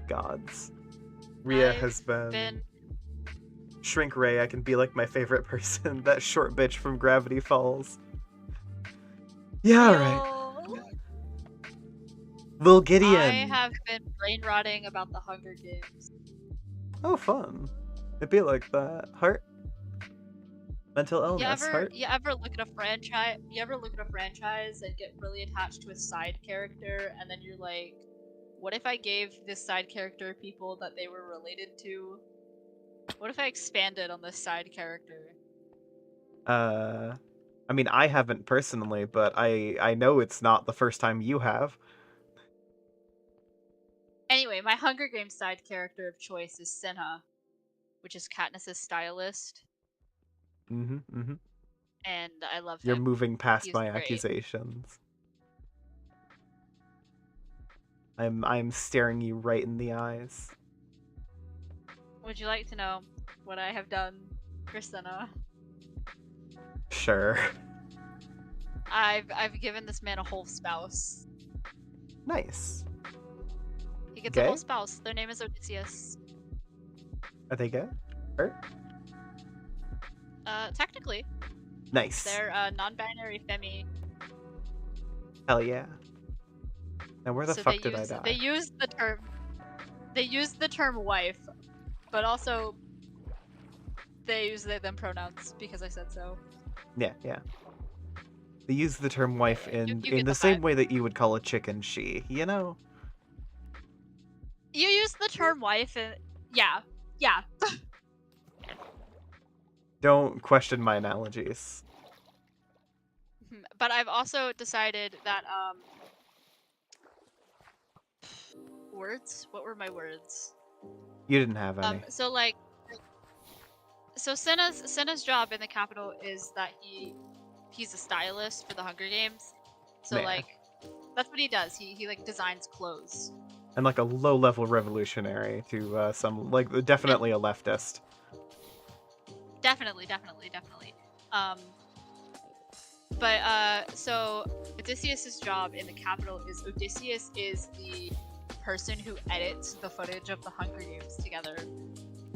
Gods. Ria I've has been Shrink Ray, I can be like my favorite person. That short bitch from Gravity Falls. Yeah, alright. Yo, Lil Gideon. I have been brain rotting about the Hunger Games. Oh, fun. It'd be like that. Heart? Mental illness, heart? You ever look at a franchise? You ever look at a franchise and get really attached to a side character, and then you're like, what if I gave this side character people that they were related to? What if I expanded on this side character? I mean, I haven't personally, but I know it's not the first time you have. Anyway, my Hunger Games side character of choice is Senna, which is Katniss's stylist, Mm-hmm. and I love You're him. moving past He's my great. accusations. I'm staring you right in the eyes. Would you like to know what I have done for Senna? Sure. I've given this man a whole spouse. Nice. He gets Gay? a whole spouse. Their name is Odysseus. Are they good? Or? Technically, Nice. they're non-binary femi. Hell yeah. Now where the So fuck did I die? They use the term wife, but also they use they them pronouns because I said so. Yeah. They use the term wife You in get the the same vibe. way that you would call a chicken she, you know? You use the term wife and yeah. Don't question my analogies. But I've also decided that words? What were my words? You didn't have any. So Senna's job in the capital is that he's a stylist for the Hunger Games. So Yeah. like that's what he does. He like designs clothes. And like a low-level revolutionary to some, like, definitely a leftist. Definitely. So Odysseus's job in the capital is Odysseus is the person who edits the footage of the Hunger Games together.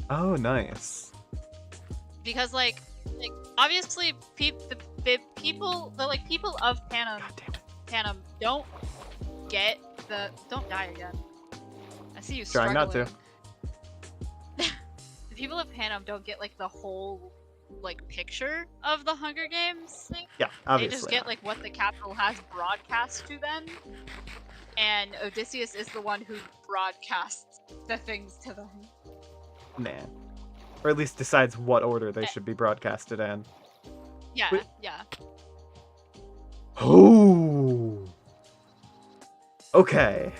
Oh, nice. Because like obviously the people of Panem God damn it. Panem don't die again. I see you Trying struggling. not to. The people of Panem don't get like the whole like picture of the Hunger Games. Yeah, They obviously. just get like what the capital has broadcast to them. and Odysseus is the one who broadcasts the things to them. Nah. Or at least decides what order they should be broadcasted in. Yeah, Wait. yeah. Oh. Okay.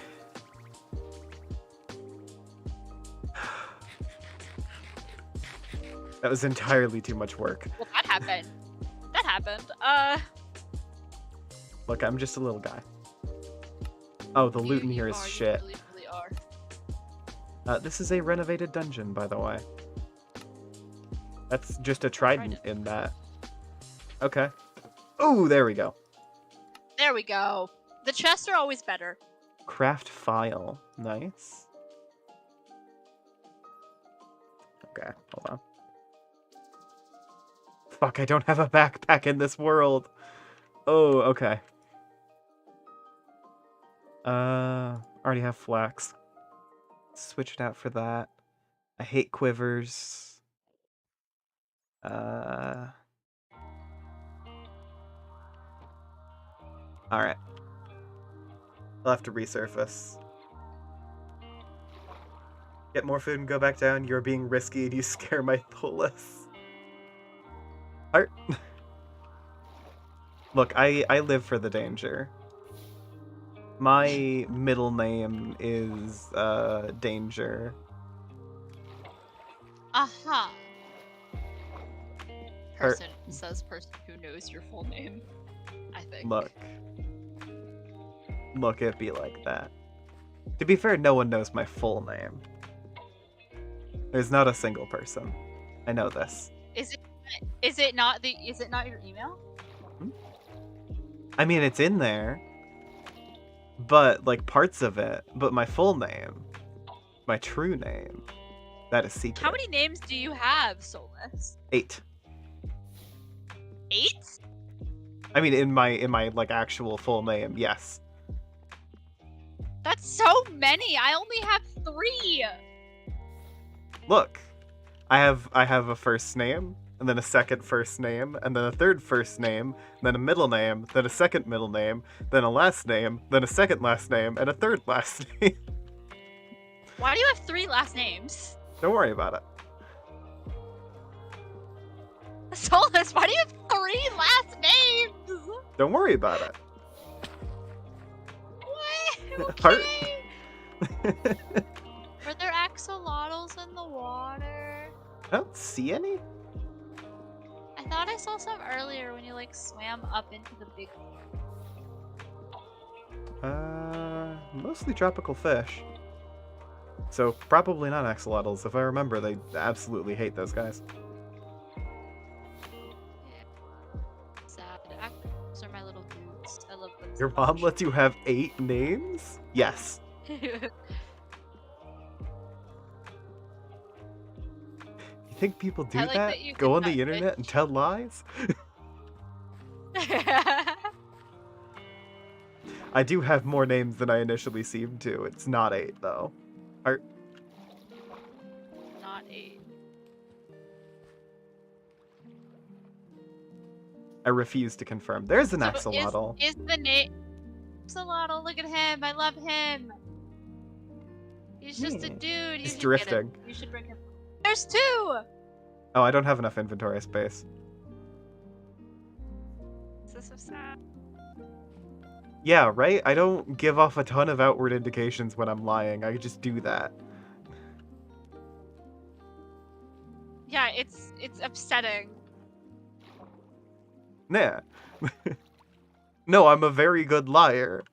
That was entirely too much work. Well, that happened. That happened. Look, I'm just a little guy. Oh, the loot in here is shit. You really, really are. This is a renovated dungeon, by the way. That's just a trident in that. Okay. Oh, there we go. There we go. The chests are always better. Craft file. Nice. Okay, hold on. Fuck, I don't have a backpack in this world. Oh, okay. Already have flax. Switch it out for that. I hate quivers. Alright. I'll have to resurface. Get more food and go back down. You're being risky and you scare my Tholis. Art. Look, I live for the danger. My middle name is Danger. Aha. Or- Person says person who knows your full name. I think. Look, it'd be like that. To be fair, no one knows my full name. There's not a single person. I know this. Is it not your email? I mean, it's in there. But, like, parts of it. But my full name. My true name. That is secret. How many names do you have, Solus? 8. 8? I mean, in my like, actual full name, yes. That's so many. I only have 3. Look. I have a first name, and then a second first name, and then a third first name, then a middle name, then a second middle name, then a last name, then a second last name, and a third last name. Why do you have 3 last names? Don't worry about it. Solus, why do you have 3 last names? Don't worry about it. What? Heart. Okay. Were there axolotls in the water? I don't see any. I thought I saw some earlier when you like swam up into the big. Mostly tropical fish. So probably not axolotls. If I remember, they absolutely hate those guys. Sad. Axolotls are my little dudes. I love them. Your mom lets you have 8 names? Yes. you. You think people do I like that? that you Go did on the that, internet and tell lies? I do have more names than I initially seemed to. It's not 8 though. Not 8. I refuse to confirm. There's an So axolotl. Is the name axolotl? Look at him. I love him. He's just a Yeah. dude. He's You should get him. drifting. You should bring him. There's 2. Oh, I don't have enough inventory space. This is so sad. Yeah, right? I don't give off a ton of outward indications when I'm lying. I just do that. Yeah, it's upsetting. Nah. No, I'm a very good liar.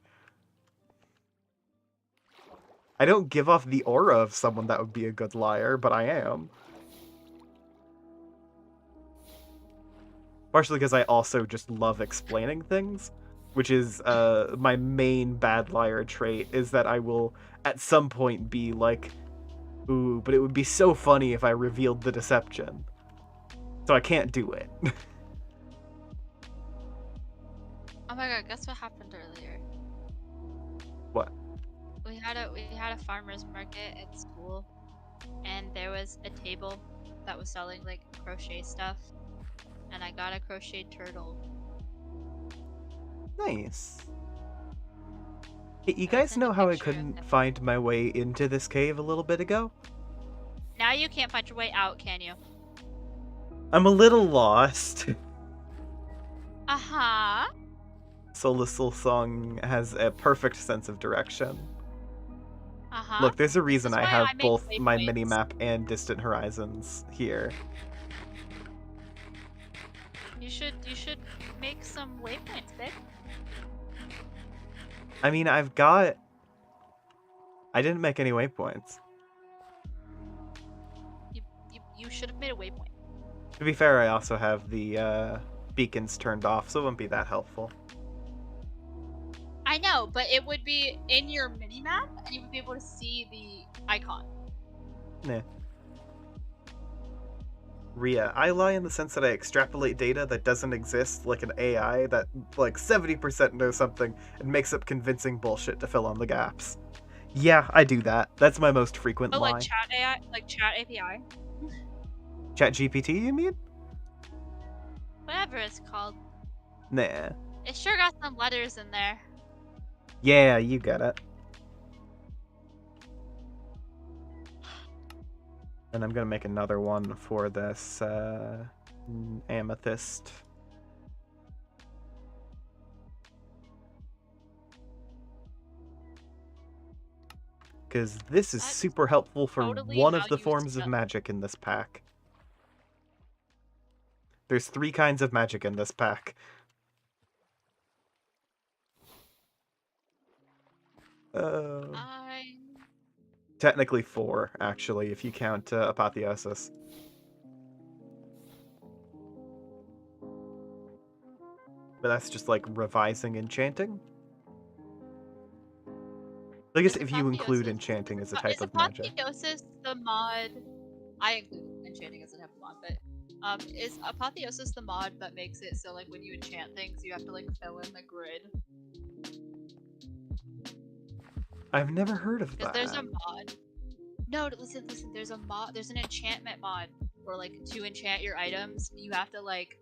I don't give off the aura of someone that would be a good liar, but I am. Partially because I also just love explaining things, which is my main bad liar trait, is that I will at some point be like, ooh, but it would be so funny if I revealed the deception. So I can't do it. Oh my god, guess what happened earlier? What? We had a farmer's market at school, and there was a table that was selling like crochet stuff, and I got a crocheted turtle. Nice. Hey, you guys Send a know how I picture of couldn't them. find my way into this cave a little bit ago? Now you can't find your way out, can you? I'm a little lost. Uh-huh. Soul Song has a perfect sense of direction. Uh-huh. Look, there's a This reason is I why have I make both my waypoints. minimap and Distant Horizons here. You should make some waypoints, babe. I mean, I didn't make any waypoints. You should have made a waypoint. To be fair, I also have the beacons turned off, so it wouldn't be that helpful. I know, but it would be in your minimap, and you would be able to see the icon. Nah. Ria, I lie in the sense that I extrapolate data that doesn't exist, like an AI that, like, 70% knows something and makes up convincing bullshit to fill in the gaps. Yeah, I do that. That's my most frequent Oh, lie. like chat AI, like chat API, ChatGPT, you mean? whatever it's called. Nah. It sure got some letters in there. Yeah, you get it. And I'm gonna make another one for this amethyst. Because this is That's super helpful for totally one how of the you forms of spell- magic in this pack. There's 3 kinds of magic in this pack. Technically 4, actually, if you count Apotheosis. But that's just like revising enchanting. I guess Is if you include Apotheosis- enchanting as a type is of magic. Apotheosis the mod? I include enchanting as a type of mod, but is Apotheosis the mod that makes it so like when you enchant things, you have to like fill in the grid? I've never heard of Because that. there's a mod. No, listen. There's a mod. There's an enchantment mod where like to enchant your items, you have to like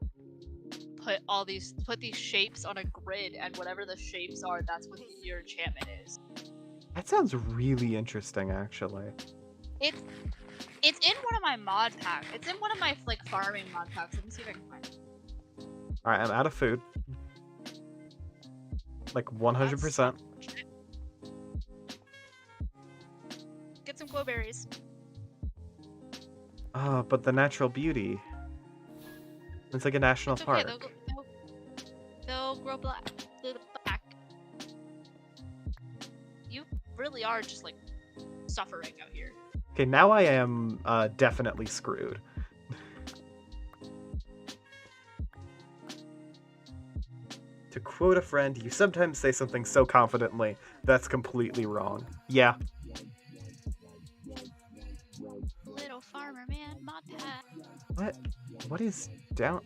put these shapes on a grid, and whatever the shapes are, that's what your enchantment is. That sounds really interesting, actually. It's in one of my mod packs. It's in one of my like farming mod packs. Let me see if I can find it. Alright, I'm out of food. Like 100%. Get some glowberries. Oh, but the natural beauty. It's like a national It's okay. park. They'll grow black. You really are just like suffering out here. Okay, now I am definitely screwed. To quote a friend, you sometimes say something so confidently that's completely wrong. Yeah. Little farmer man, mod pack. What? What is down?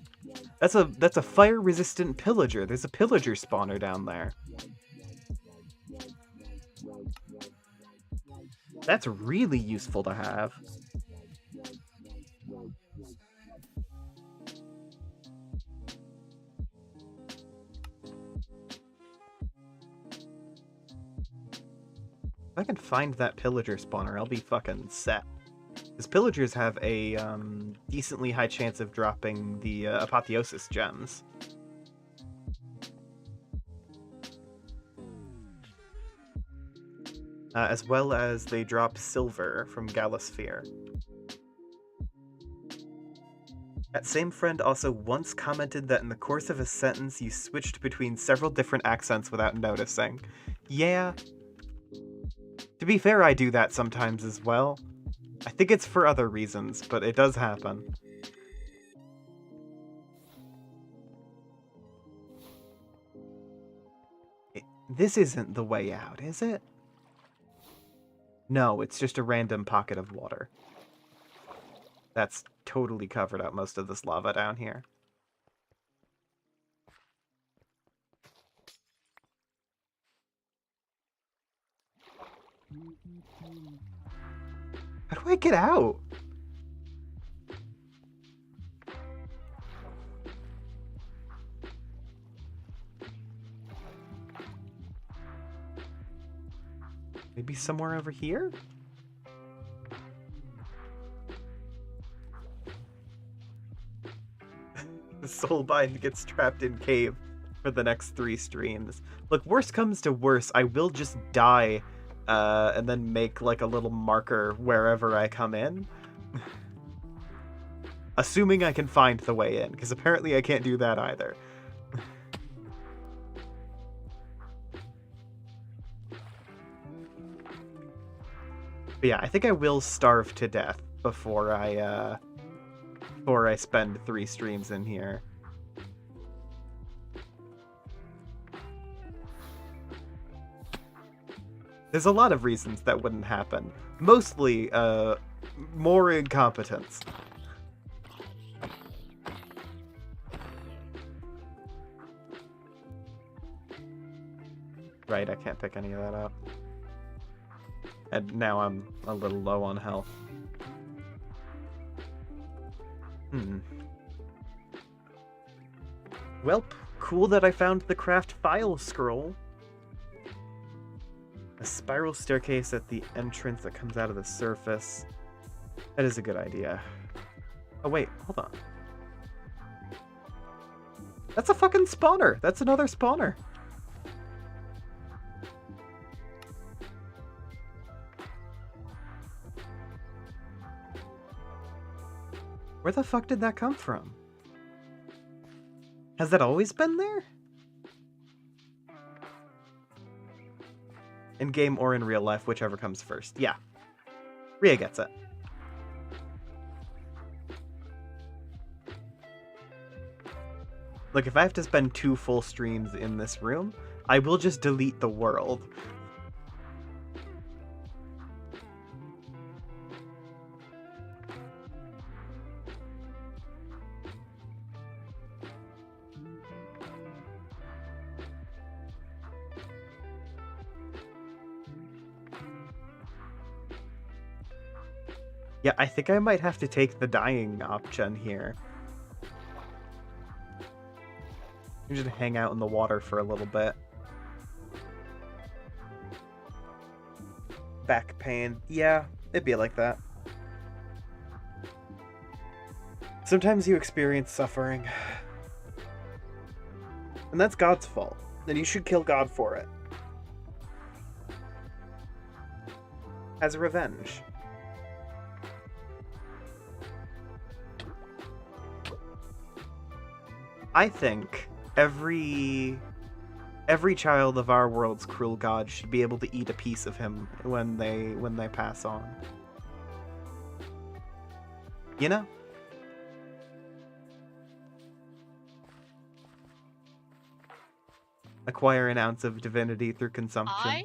That's a fire-resistant pillager. There's a pillager spawner down there. That's really useful to have. If I can find that pillager spawner, I'll be fucking set. Because pillagers have a decently high chance of dropping the apotheosis gems. As well as they drop silver from Galasphere. That same friend also once commented that in the course of a sentence you switched between several different accents without noticing. Yeah. To be fair, I do that sometimes as well. I think it's for other reasons, but it does happen. This isn't the way out, is it? No, it's just a random pocket of water. That's totally covered up most of this lava down here. How do I get out? Maybe somewhere over here? The Soulbind gets trapped in cave for the next 3 streams. Look, worst comes to worst, I will just die and then make like a little marker wherever I come in. Assuming I can find the way in, because apparently I can't do that either. But yeah, I think I will starve to death before I spend 3 streams in here. There's a lot of reasons that wouldn't happen. Mostly, more incompetence. Right, I can't pick any of that up. And now I'm a little low on health. Welp, cool that I found the craft file scroll. A spiral staircase at the entrance that comes out of the surface. That is a good idea. Oh wait, hold on. That's a fucking spawner! That's another spawner! Where the fuck did that come from? Has that always been there? In game or in real life, whichever comes first. Yeah. Ria gets it. Look, if I have to spend 2 full streams in this room, I will just delete the world. Yeah, I think I might have to take the dying option here. You just hang out in the water for a little bit. Back pain. Yeah, it'd be like that. Sometimes you experience suffering. And that's God's fault. And you should kill God for it. As a revenge. I think every child of our world's cruel god should be able to eat a piece of him when they pass on. You know? Acquire an ounce of divinity through consumption.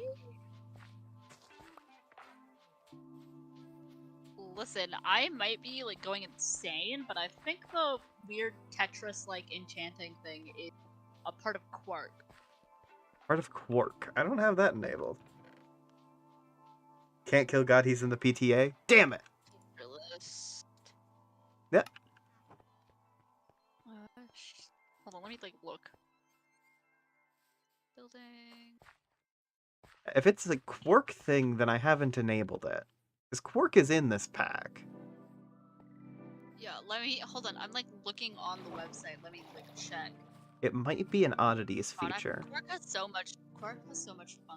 Listen, I might be like going insane, but I think the weird Tetris-like enchanting thing is a part of Quark. Part of Quark. I don't have that enabled. Can't kill God, he's in the PTA? Damn it! Yep. Hold on, let me like look. Building. If it's a Quark thing, then I haven't enabled it. Because Quark is in this pack. Yeah, let me hold on. I'm like looking on the website. Let me like check. It might be an oddities feature. Quark has so much fun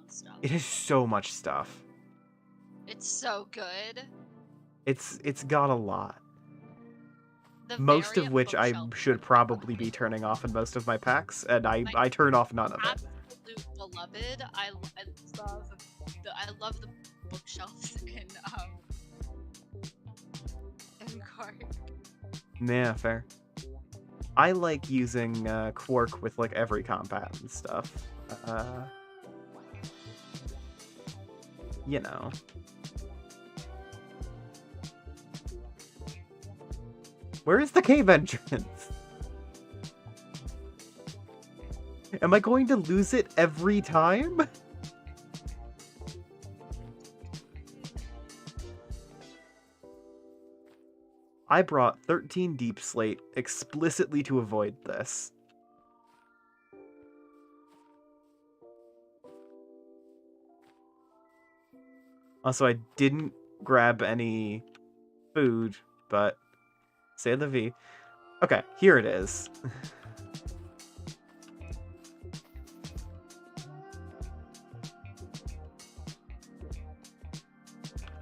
stuff. It has so much stuff. It's so good. It's got a lot. The Most of variant which I bookshelf should probably be turning off in most of my packs, and I turn off none of it. Absolute beloved. I love the bookshelves in Quark. Yeah, fair. I like using Quark with like every combat and stuff. You know. Where is the cave entrance? Am I going to lose it every time? I brought 13 Deep Slate explicitly to avoid this. Also, I didn't grab any food, but c'est la vie. Okay, here it is.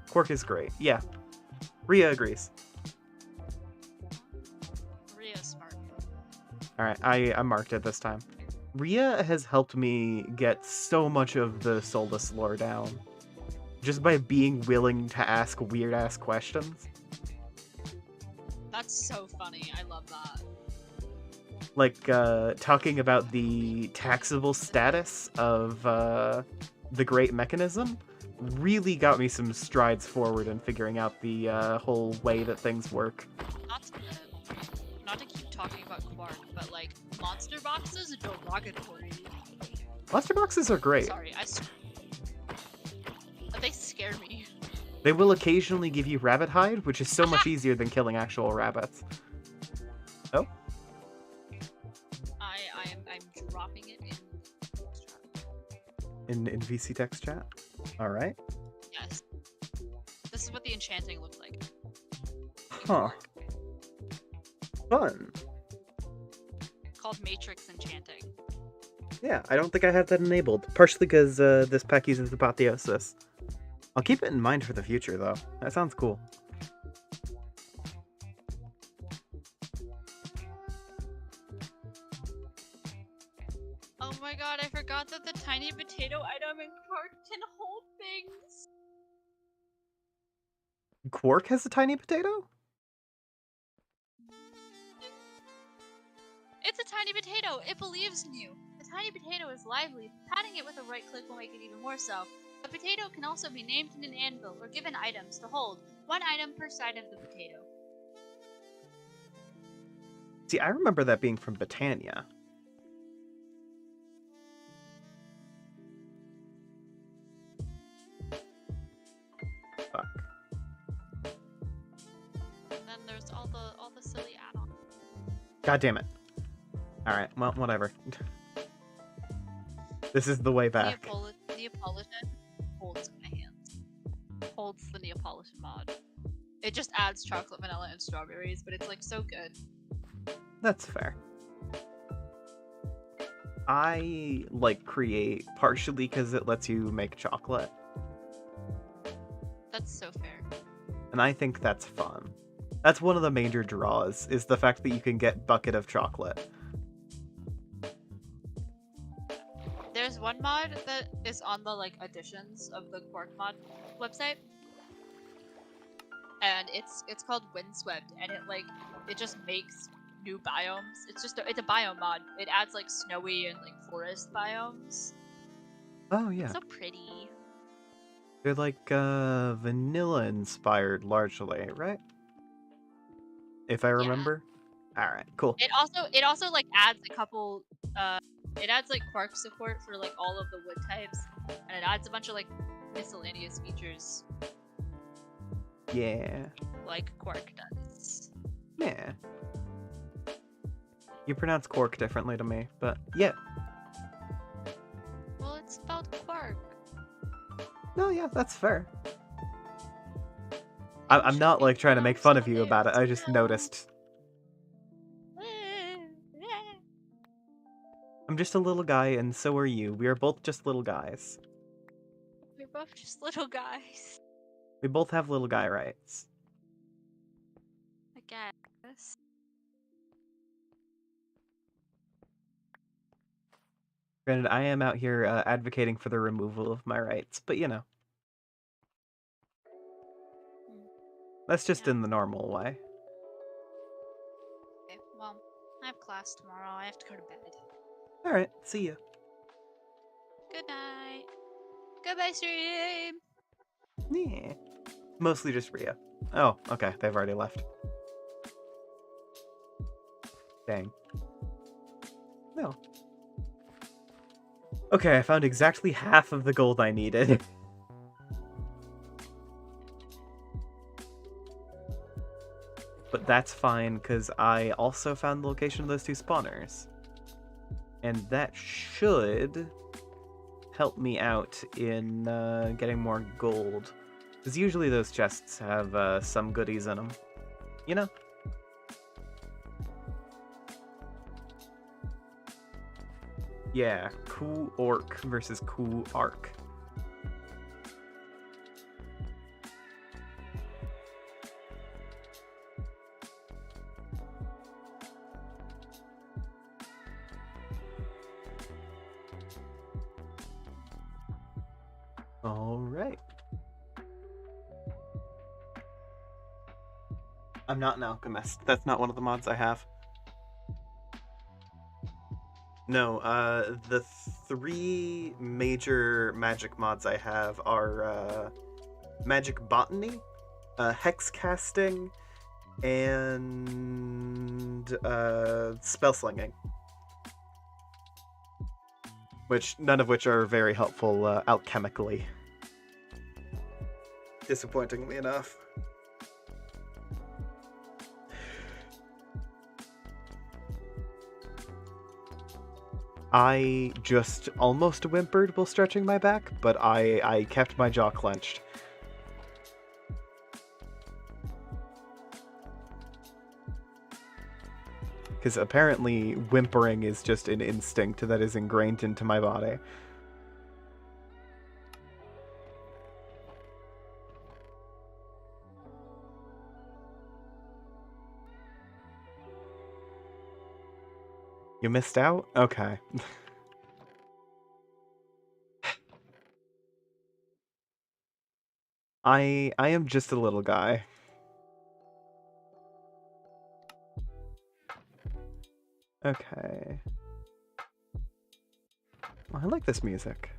Quark is great. Yeah. Rhea agrees. Rhea's smart. Alright, I marked it this time. Rhea has helped me get so much of the Solus lore down. Just by being willing to ask weird-ass questions. That's so funny. I love that. Like, talking about the taxable status of the Great Mechanism really got me some strides forward in figuring out the whole way that things work. Not to keep talking about Quark, but like monster boxes are derogatory. Monster boxes are great. Sorry, they scare me. They will occasionally give you rabbit hide, which is so much easier than killing actual rabbits. Oh? I'm dropping it In VC text chat? Alright. Yes. This is what the enchanting looked like. Huh. Fun. Called Matrix Enchanting. Yeah, I don't think I have that enabled. Partially because this pack uses Apotheosis. I'll keep it in mind for the future, though. That sounds cool. Oh my god, I forgot that the tiny potato item in Quark can hold things. Quark has a tiny potato? It's a tiny potato. It believes in you. The tiny potato is lively. Patting it with a right click will make it even more so. A potato can also be named in an anvil or given items to hold. One item per side of the potato. See, I remember that being from Britannia. Fuck. And then there's all the silly add-ons. God damn it. Alright, well, whatever. This is the way back. Neapolitan holds my hands. Holds the Neapolitan mod. It just adds chocolate, vanilla, and strawberries, but it's like so good. That's fair. I like Create partially because it lets you make chocolate. That's so fair. And I think that's fun. That's one of the major draws, is the fact that you can get bucket of chocolate. There's one mod that is on the like additions of the Quark mod website, and it's called Windswept, and it just makes new biomes. It's a biome mod. It adds like snowy and like forest biomes. Oh yeah. It's so pretty. They're like vanilla inspired largely, right? If I remember. Alright, cool. It also like adds a couple it adds like Quark support for like all of the wood types, and it adds a bunch of like miscellaneous features Yeah. like Quark does. Yeah. You pronounce Quark differently to me, but yeah. Well, it's spelled Quark. No, yeah, that's fair. I'm not like trying to make fun of you about it. I just noticed. I'm just a little guy, and so are you. We are both just little guys. We're both just little guys. We both have little guy rights. I guess. Granted, I am out here advocating for the removal of my rights, but you know. That's just in the normal way. Okay, well, I have class tomorrow. I have to go to bed. Alright, see ya. Good night. Goodbye, stream. Yeah. Mostly just Rhea. Oh, okay, they've already left. Dang. No. Okay, I found exactly half of the gold I needed. But that's fine, because I also found the location of those two spawners. And that should help me out in getting more gold. Because usually those chests have some goodies in them. You know? Yeah, cool orc versus cool arc. All right. I'm not an alchemist. That's not one of the mods I have. No, the 3 major magic mods I have are magic botany, hex casting, and spell slinging. None of which are very helpful alchemically. Disappointingly enough. I just almost whimpered while stretching my back, but I kept my jaw clenched. Because apparently whimpering is just an instinct that is ingrained into my body. You missed out? Okay. I am just a little guy. Okay. Well, I like this music.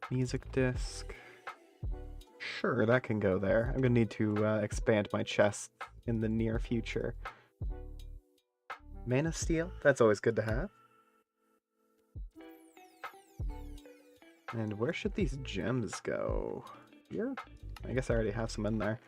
Music disc. Sure, that can go there. I'm gonna need to expand my chest in the near future. Mana Steel? That's always good to have. And where should these gems go? Here? I guess I already have some in there.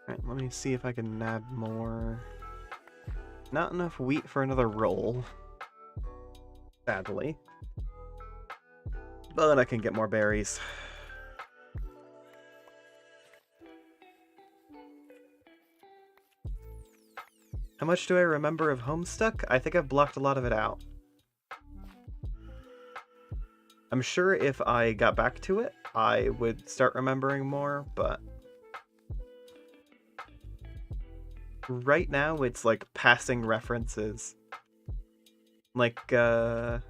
Alright, let me see if I can nab more. Not enough wheat for another roll. Sadly. But I can get more berries. How much do I remember of Homestuck? I think I've blocked a lot of it out. I'm sure if I got back to it, I would start remembering more, but... right now, it's like passing references. Like, I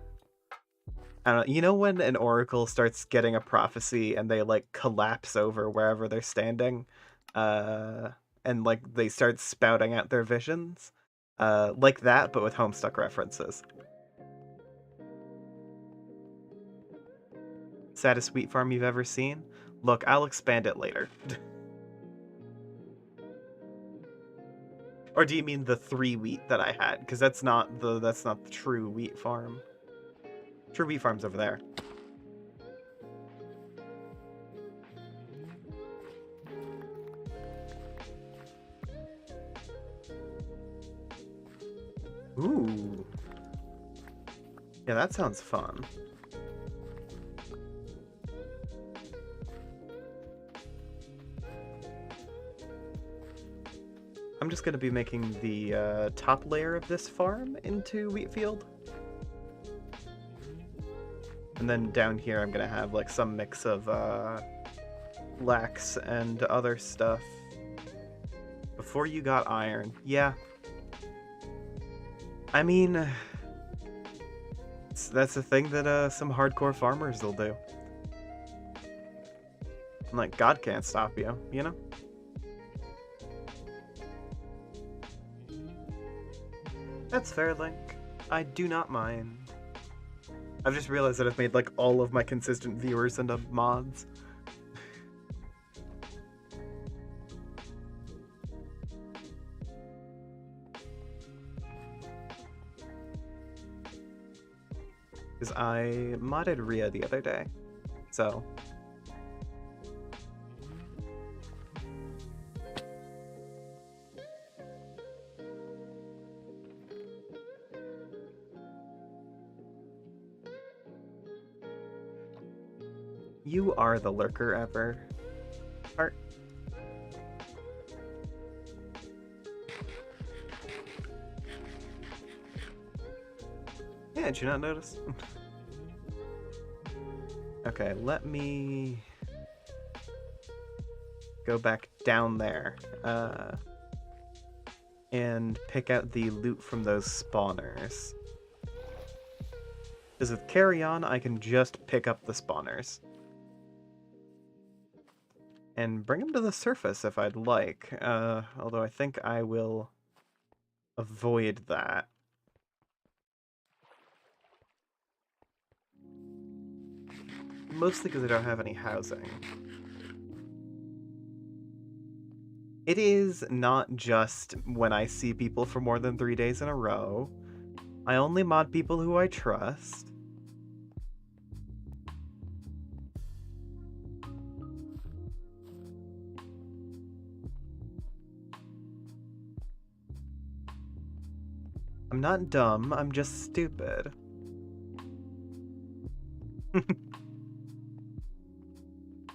don't know, you know when an oracle starts getting a prophecy and they, like, collapse over wherever they're standing? And, like, they start spouting out their visions? Like that, but with Homestuck references. Saddest wheat farm you've ever seen? Look, I'll expand it later. Or do you mean the 3 wheat that I had? Because that's not the true wheat farm. True wheat farm's over there. Ooh. Yeah, that sounds fun. I'm just going to be making the top layer of this farm into wheat field. And then down here I'm going to have like some mix of flax and other stuff. Before you got iron. Yeah. I mean, that's a thing that some hardcore farmers will do. And, like, God can't stop you, you know? That's fair, Link. I do not mind. I've just realized that I've made, like, all of my consistent viewers into mods. Because I modded Rhea the other day. So. You are the lurker ever. Heart. Yeah, did you not notice? Okay, let me go back down there and pick out the loot from those spawners. Because with Carry On, I can just pick up the spawners. And bring them to the surface if I'd like, although I think I will avoid that. Mostly because I don't have any housing. It is not just when I see people for more than 3 days in a row. I only mod people who I trust. I'm not dumb, I'm just stupid.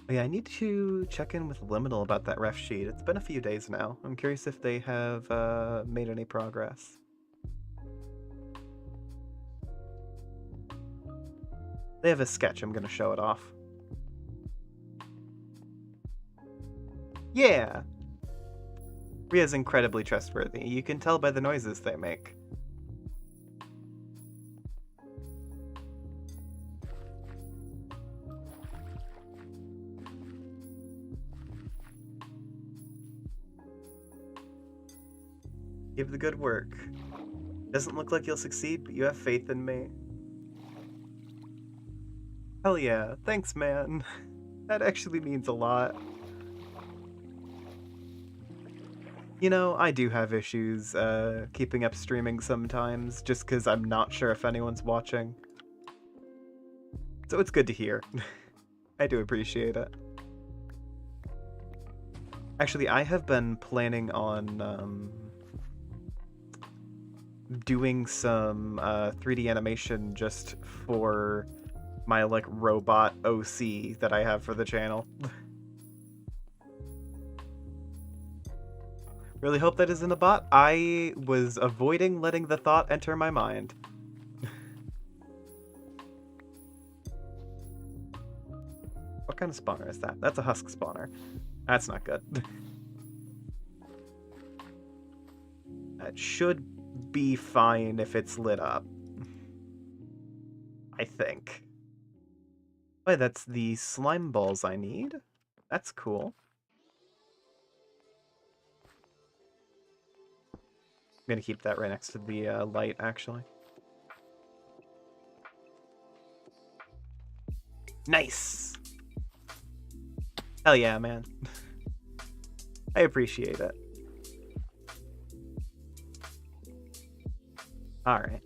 Yeah, I need to check in with Liminal about that ref sheet. It's been a few days now. I'm curious if they have made any progress. They have a sketch, I'm gonna show it off. Yeah! Rhea's incredibly trustworthy. You can tell by the noises they make. Give the good work. Doesn't look like you'll succeed, but you have faith in me. Hell yeah, thanks man. That actually means a lot. You know, I do have issues keeping up streaming sometimes, just because I'm not sure if anyone's watching. So it's good to hear. I do appreciate it. Actually, I have been planning on doing some 3D animation just for my like robot OC that I have for the channel. Really hope that isn't a bot. I was avoiding letting the thought enter my mind. What kind of spawner is that? That's a husk spawner. That's not good. That should be fine if it's lit up. I think. Oh, that's the slime balls I need. That's cool. I'm gonna keep that right next to the light, actually. Nice! Hell yeah, man. I appreciate it. Alright.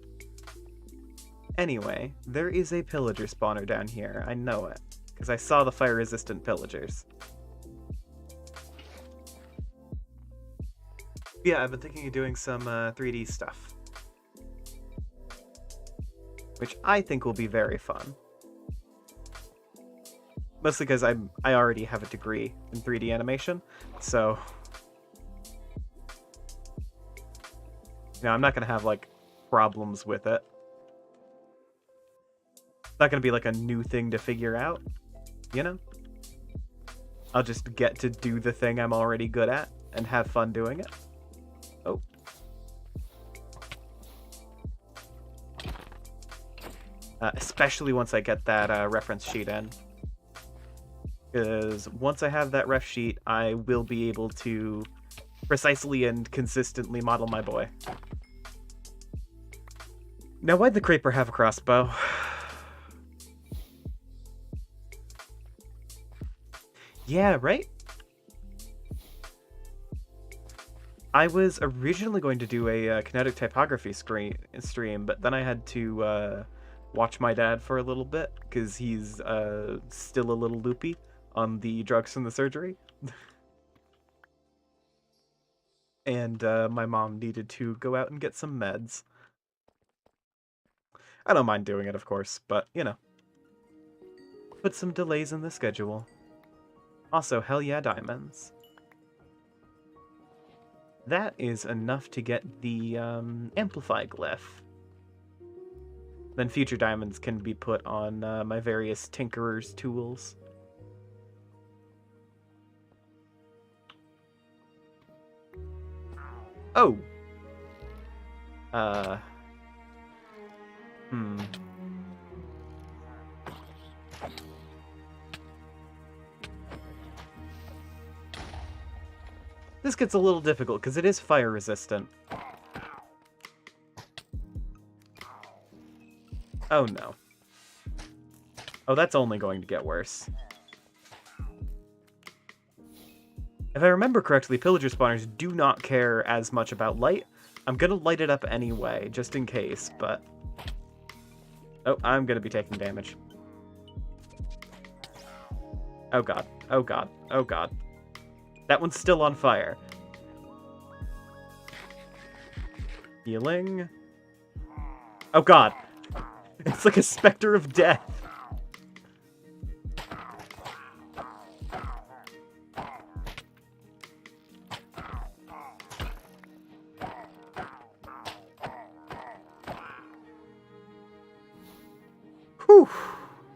Anyway, there is a pillager spawner down here. I know it, because I saw the fire-resistant pillagers. Yeah, I've been thinking of doing some 3D stuff. Which I think will be very fun. Mostly because I already have a degree in 3D animation, so... You know, I'm not going to have, like, problems with it. It's not going to be, like, a new thing to figure out, you know? I'll just get to do the thing I'm already good at and have fun doing it. Oh. Especially once I get that reference sheet in. Because once I have that ref sheet, I will be able to precisely and consistently model my boy. Now, why'd the Creeper have a crossbow? Yeah, right? I was originally going to do a kinetic typography stream, but then I had to watch my dad for a little bit, because he's still a little loopy on the drugs and the surgery. And my mom needed to go out and get some meds. I don't mind doing it, of course, but, you know. Put some delays in the schedule. Also, hell yeah, diamonds. That is enough to get the Amplify glyph. Then future diamonds can be put on my various Tinkerer's tools. Oh! This gets a little difficult, because it is fire resistant. Oh no. Oh, that's only going to get worse. If I remember correctly, pillager spawners do not care as much about light. I'm gonna light it up anyway, just in case, but... Oh, I'm gonna be taking damage. Oh god, oh god, oh god. That one's still on fire. Healing. Oh god. It's like a specter of death. Whew.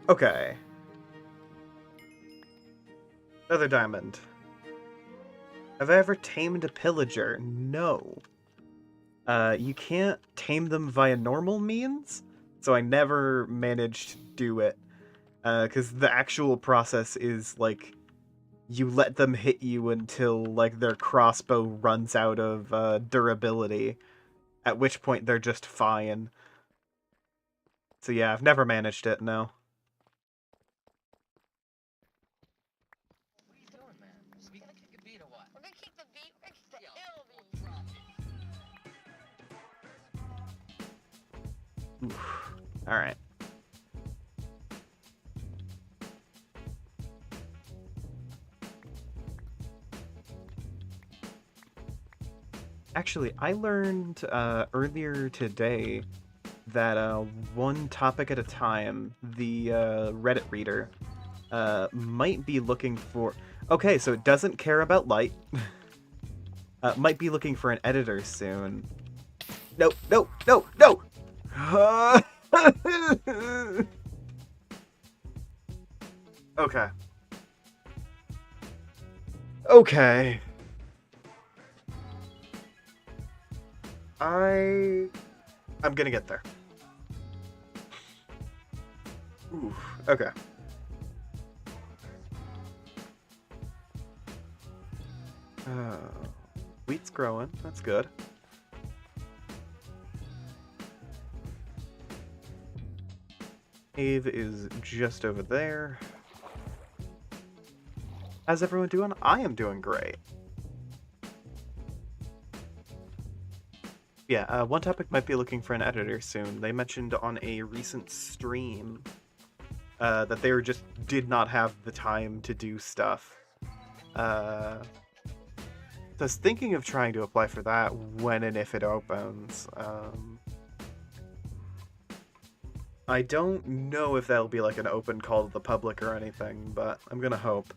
Okay. Another diamond. Have I ever tamed a pillager? No. You can't tame them via normal means, so I never managed to do it. Because the actual process is, like, you let them hit you until, like, their crossbow runs out of durability, at which point they're just fine. So yeah, I've never managed it, no. Alright. Actually, I learned earlier today that one topic at a time, the Reddit reader might be looking for... Okay, so it doesn't care about light. Might be looking for an editor soon. No, no, no, no! Okay. Okay. I'm gonna get there. Ooh, okay. Wheat's growing. That's good. Ave is just over there. How's everyone doing? I am doing great. Yeah, One Topic might be looking for an editor soon. They mentioned on a recent stream that they just did not have the time to do stuff. So I was thinking of trying to apply for that when and if it opens. I don't know if that'll be like an open call to the public or anything, but I'm gonna hope.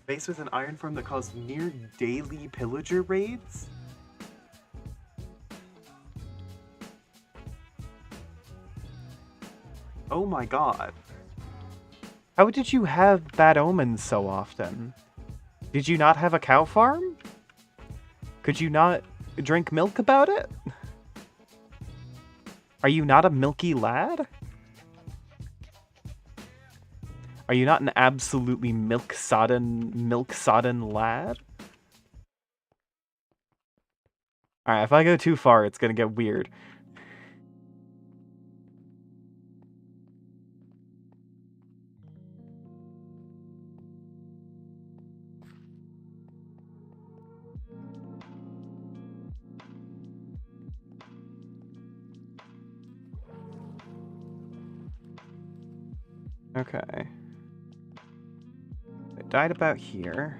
Base with an iron farm that caused near daily pillager raids? Oh my god. How did you have bad omens so often? Did you not have a cow farm? Could you not drink milk about it? Are you not a milky lad? Are you not an absolutely milk-sodden lad? Alright, if I go too far, it's gonna get weird. Okay. It died about here.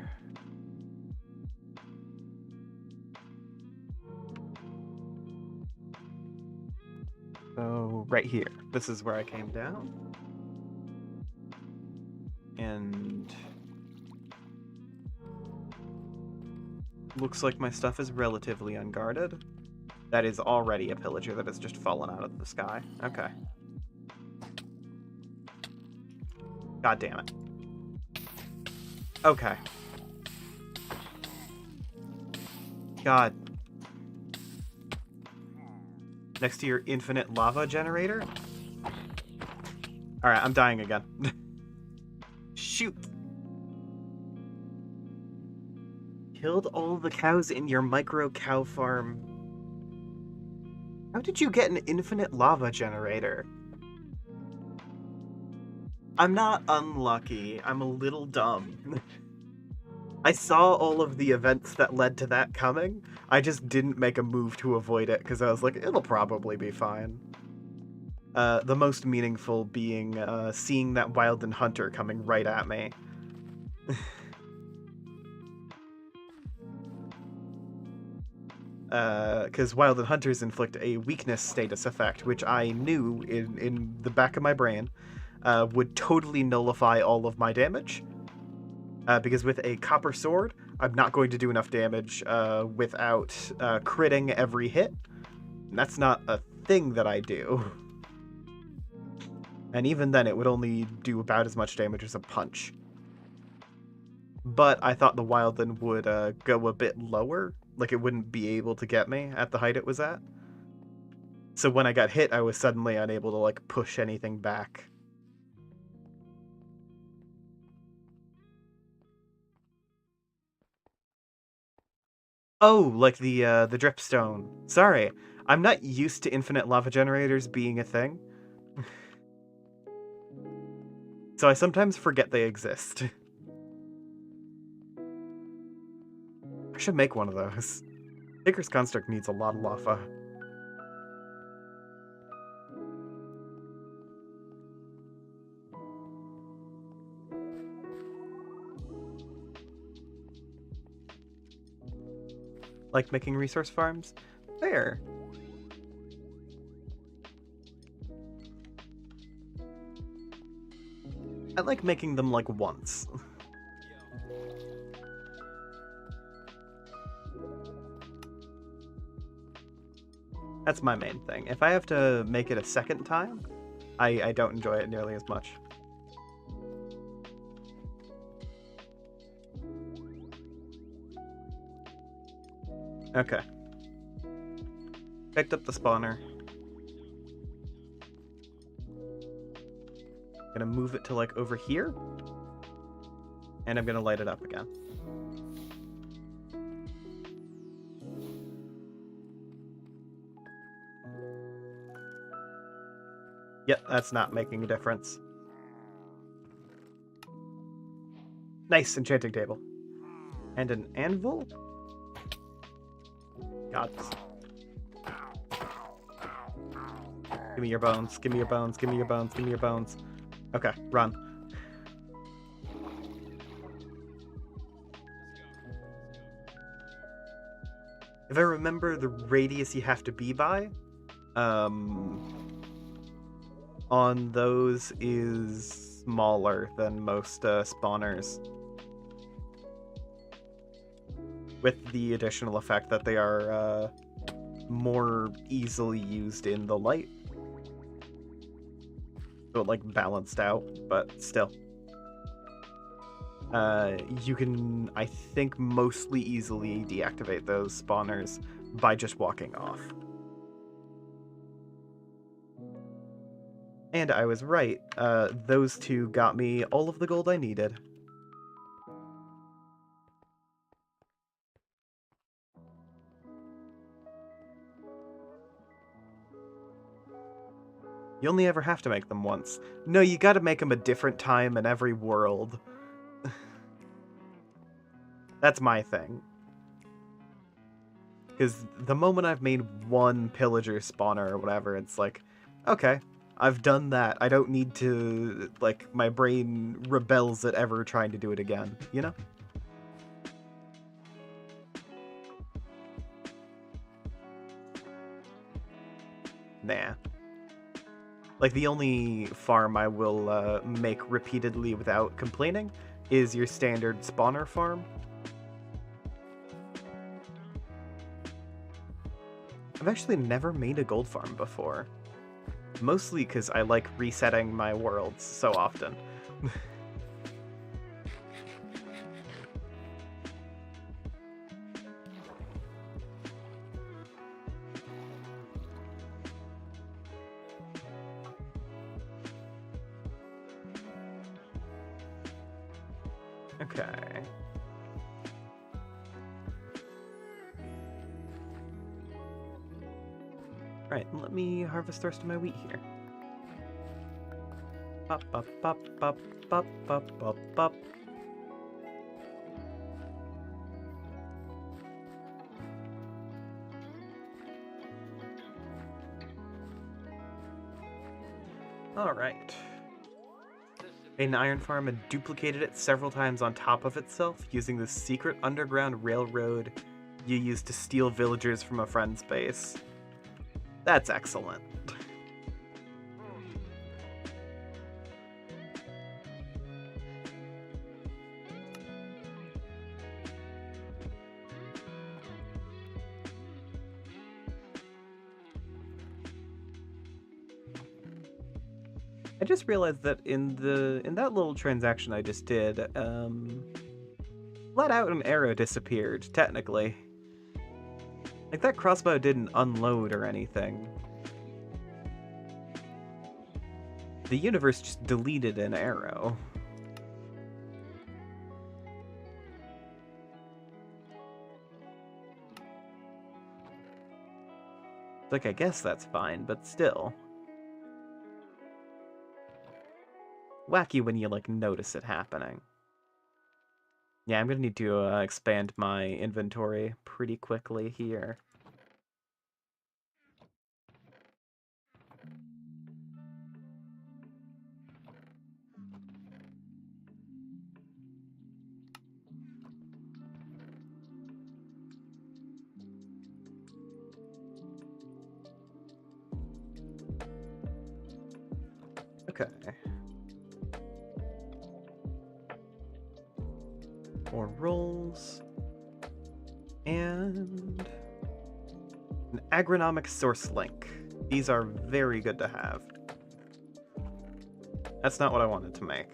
So, right here. This is where I came down. And... looks like my stuff is relatively unguarded. That is already a pillager that has just fallen out of the sky. Okay. God damn it. Okay. God. Next to your infinite lava generator? Alright, I'm dying again. Shoot! Killed all the cows in your micro cow farm. How did you get an infinite lava generator? I'm not unlucky. I'm a little dumb. I saw all of the events that led to that coming. I just didn't make a move to avoid it because I was like, it'll probably be fine. The most meaningful being seeing that Wilden Hunter coming right at me. Because Wilden Hunters inflict a weakness status effect, which I knew in the back of my brain would totally nullify all of my damage. Because with a copper sword, I'm not going to do enough damage without critting every hit. And that's not a thing that I do. And even then, it would only do about as much damage as a punch. But I thought the Wildland would go a bit lower. Like, it wouldn't be able to get me at the height it was at. So when I got hit, I was suddenly unable to, like, push anything back. Oh, like the dripstone. Sorry, I'm not used to infinite lava generators being a thing. So I sometimes forget they exist. I should make one of those. Baker's Construct needs a lot of lava. Like making resource farms? Fair. I like making them like once. That's my main thing. If I have to make it a second time, I don't enjoy it nearly as much. Okay. Picked up the spawner. Gonna move it to like over here. And I'm gonna light it up again. Yep, that's not making a difference. Nice enchanting table. And an anvil? Gods. Give me your bones, give me your bones, give me your bones, give me your bones. Okay, run. If I remember the radius you have to be by, on those is smaller than most spawners. With the additional effect that they are more easily used in the light. So it, like, balanced out, but still. You can, I think, mostly easily deactivate those spawners by just walking off. And I was right. Those two got me all of the gold I needed. You only ever have to make them once. No, you gotta make them a different time in every world. That's my thing. Because the moment I've made one pillager spawner or whatever, it's like, okay, I've done that. I don't need to, like, my brain rebels at ever trying to do it again, you know? Nah. Like, the only farm I will make repeatedly without complaining is your standard spawner farm. I've actually never made a gold farm before. Mostly because I like resetting my worlds so often. Okay. Right, let me harvest the rest of my wheat here. Bop, bop, bop, bop, bop, bop, bop, bop. Alright. Made an iron farm and duplicated it several times on top of itself using the secret underground railroad you used to steal villagers from a friend's base. That's excellent. I just realized that in that little transaction I just did, let out an arrow disappeared, technically. Like, that crossbow didn't unload or anything. The universe just deleted an arrow. Like, I guess that's fine, but still. Wacky when you, like, notice it happening. Yeah, I'm gonna need to expand my inventory pretty quickly here. Okay. More rolls. And an agronomic source link. These are very good to have. That's not what I wanted to make.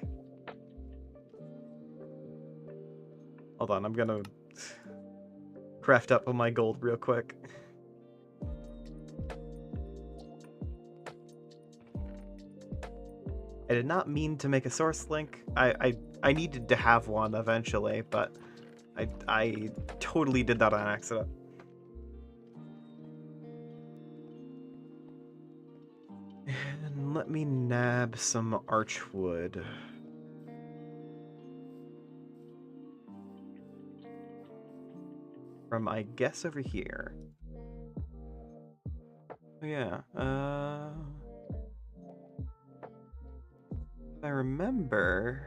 Hold on, I'm gonna craft up on my gold real quick. I did not mean to make a source link. I needed to have one eventually, but I totally did that on accident. And let me nab some archwood. From, I guess, over here. Oh yeah, if I remember...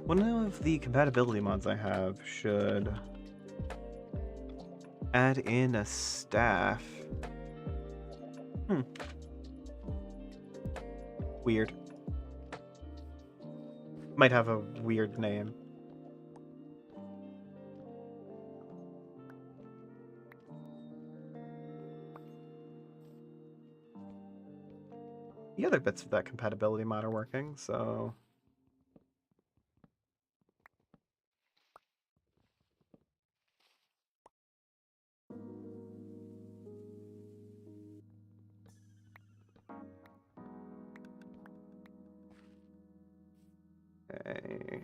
One of the compatibility mods I have should add in a staff. Weird. Might have a weird name. The other bits of that compatibility mod are working, so... Okay.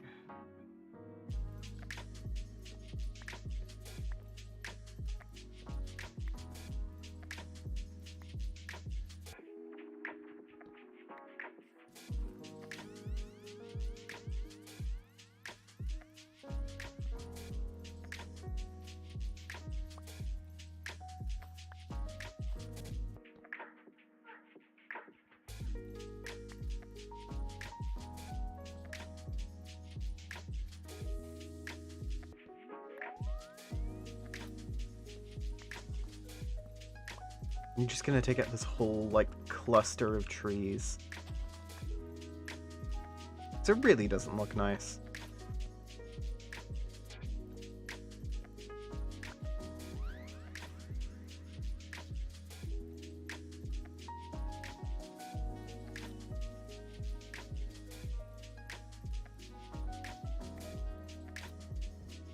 I'm just gonna take out this whole, like, cluster of trees. So it really doesn't look nice.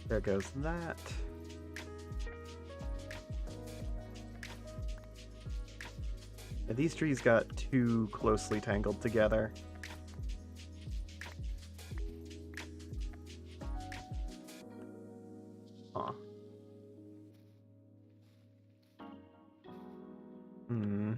There goes that. Yeah, these trees got too closely tangled together. Huh. Hmm.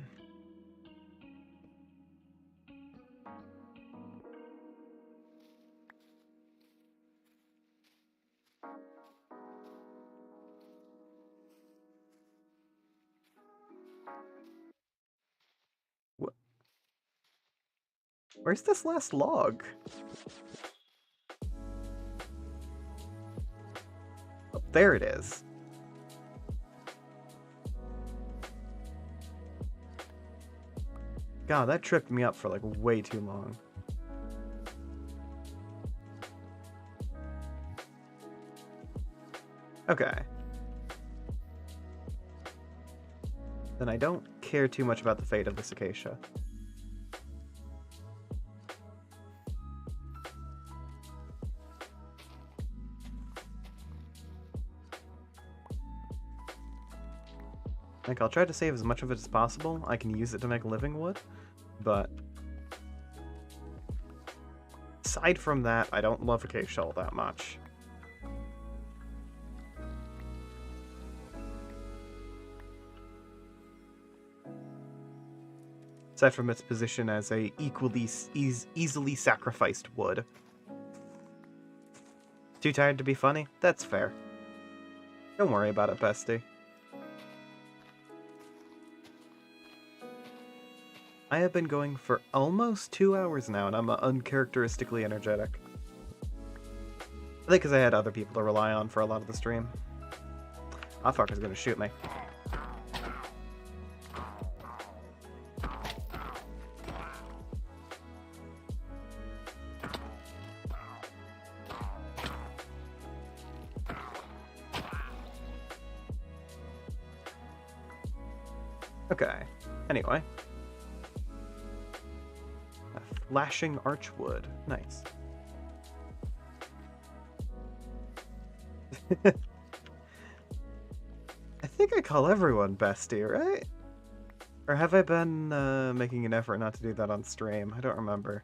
Where's this last log? Oh, there it is. God, that tripped me up for like way too long. Okay. Then I don't care too much about the fate of this acacia. Like, I'll try to save as much of it as possible. I can use it to make living wood, but aside from that, I don't love acacia all that much. Aside from its position as a easily sacrificed wood. Too tired to be funny? That's fair. Don't worry about it, bestie. I have been going for almost 2 hours now, and I'm uncharacteristically energetic. I think because I had other people to rely on for a lot of the stream. Ah, fucker's gonna shoot me. Okay, anyway. A flashing archwood. Nice. I think I call everyone bestie, right? Or have I been making an effort not to do that on stream? I don't remember.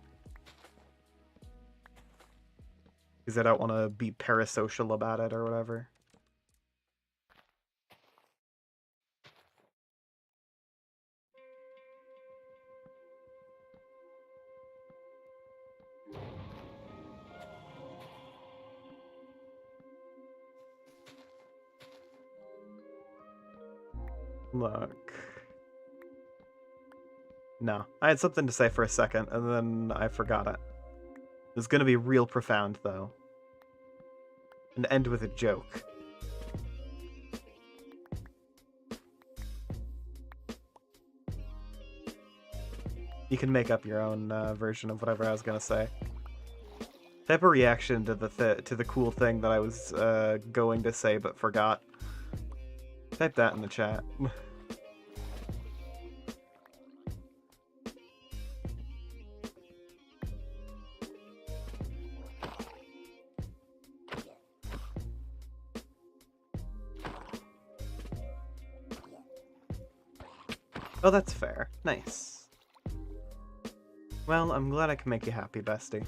Because I don't want to be parasocial about it or whatever. Look. No, I had something to say for a second, and then I forgot it. It's gonna be real profound, though. And end with a joke. You can make up your own version of whatever I was gonna say. Type a reaction to the cool thing that I was going to say but forgot. Type that in the chat. Oh, that's fair. Nice. Well, I'm glad I can make you happy, bestie.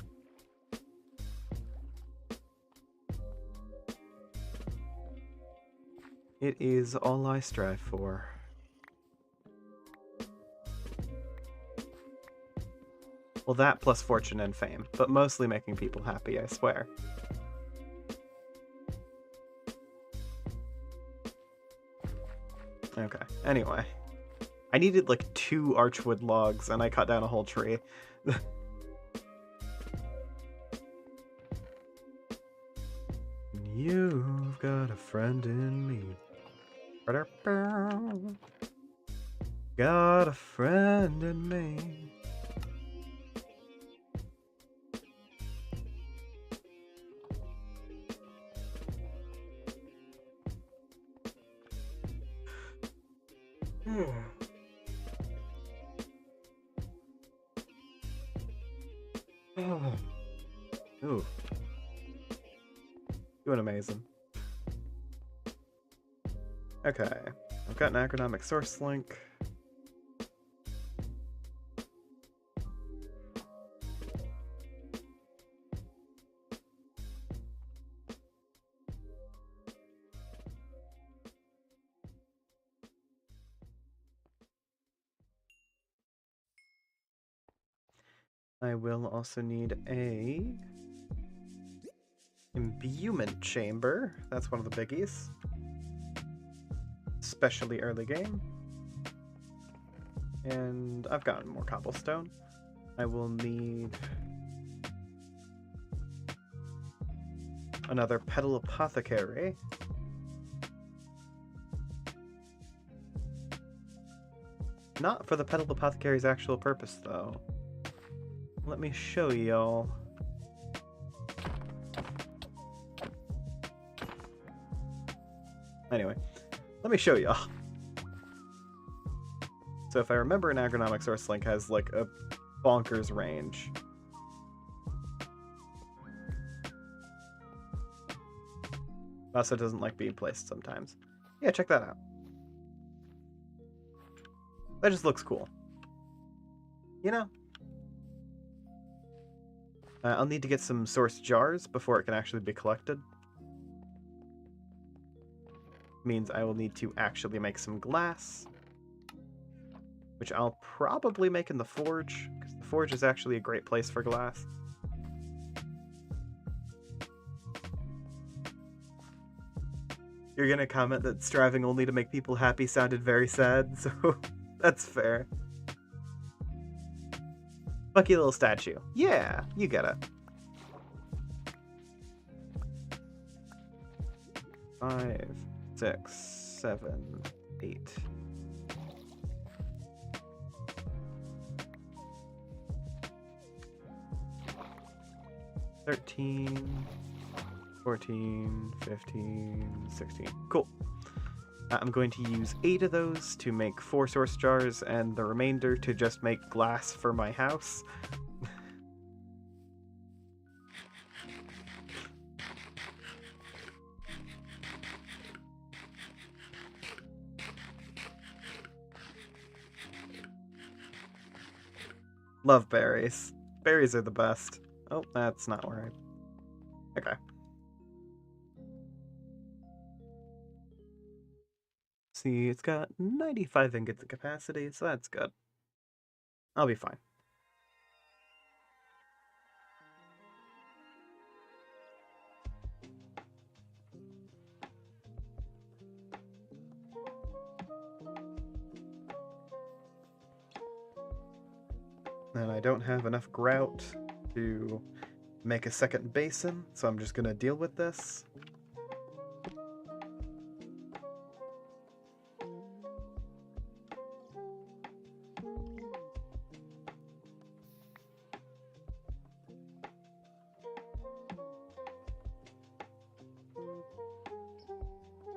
It is all I strive for. Well, that plus fortune and fame, but mostly making people happy, I swear. Okay, anyway. I needed like 2 archwood logs, and I cut down a whole tree. You've got a friend in me. Got a friend in me. Ooh. Doing amazing. Okay. I've got an agronomic source link. I will also need a imbuement chamber. That's one of the biggies. Especially early game. And I've gotten more cobblestone. I will need another petal apothecary. Not for the petal apothecary's actual purpose, though. Let me show y'all. Anyway, let me show y'all. So if I remember, an agronomic source link has like a bonkers range. Also doesn't like being placed sometimes. Yeah, check that out. That just looks cool. You know? I'll need to get some source jars before it can actually be collected. Means I will need to actually make some glass. Which I'll probably make in the forge, because the forge is actually a great place for glass. You're gonna comment that striving only to make people happy sounded very sad, so that's fair. Lucky little statue. Yeah, you get it. 5, 6, 7, 8. $13, 14, 15, 16. Cool. I'm going to use 8 of those to make 4 source jars, and the remainder to just make glass for my house. Love berries. Berries are the best. Oh, that's not where I... Okay. See, it's got 95 ingots of capacity, so that's good. I'll be fine. And I don't have enough grout to make a second basin, so I'm just gonna deal with this.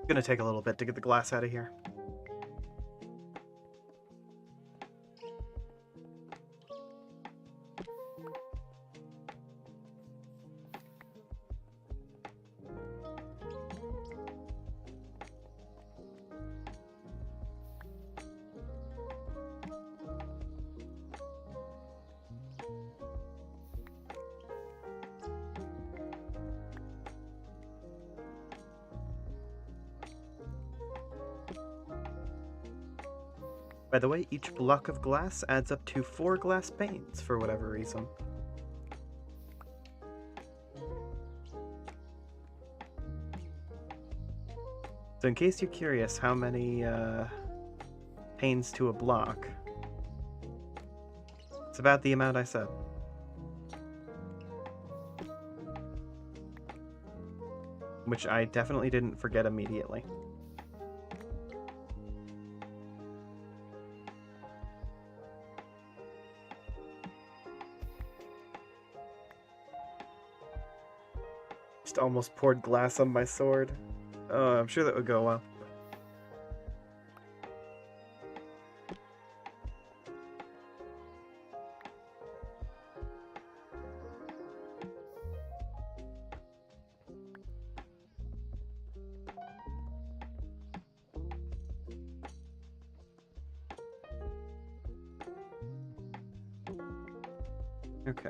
Gonna take a little bit to get the glass out of here. By the way, each block of glass adds up to 4 glass panes for whatever reason. So in case you're curious how many panes to a block, it's about the amount I said. Which I definitely didn't forget immediately. just almost poured glass on my sword. Oh, I'm sure that would go well. Okay.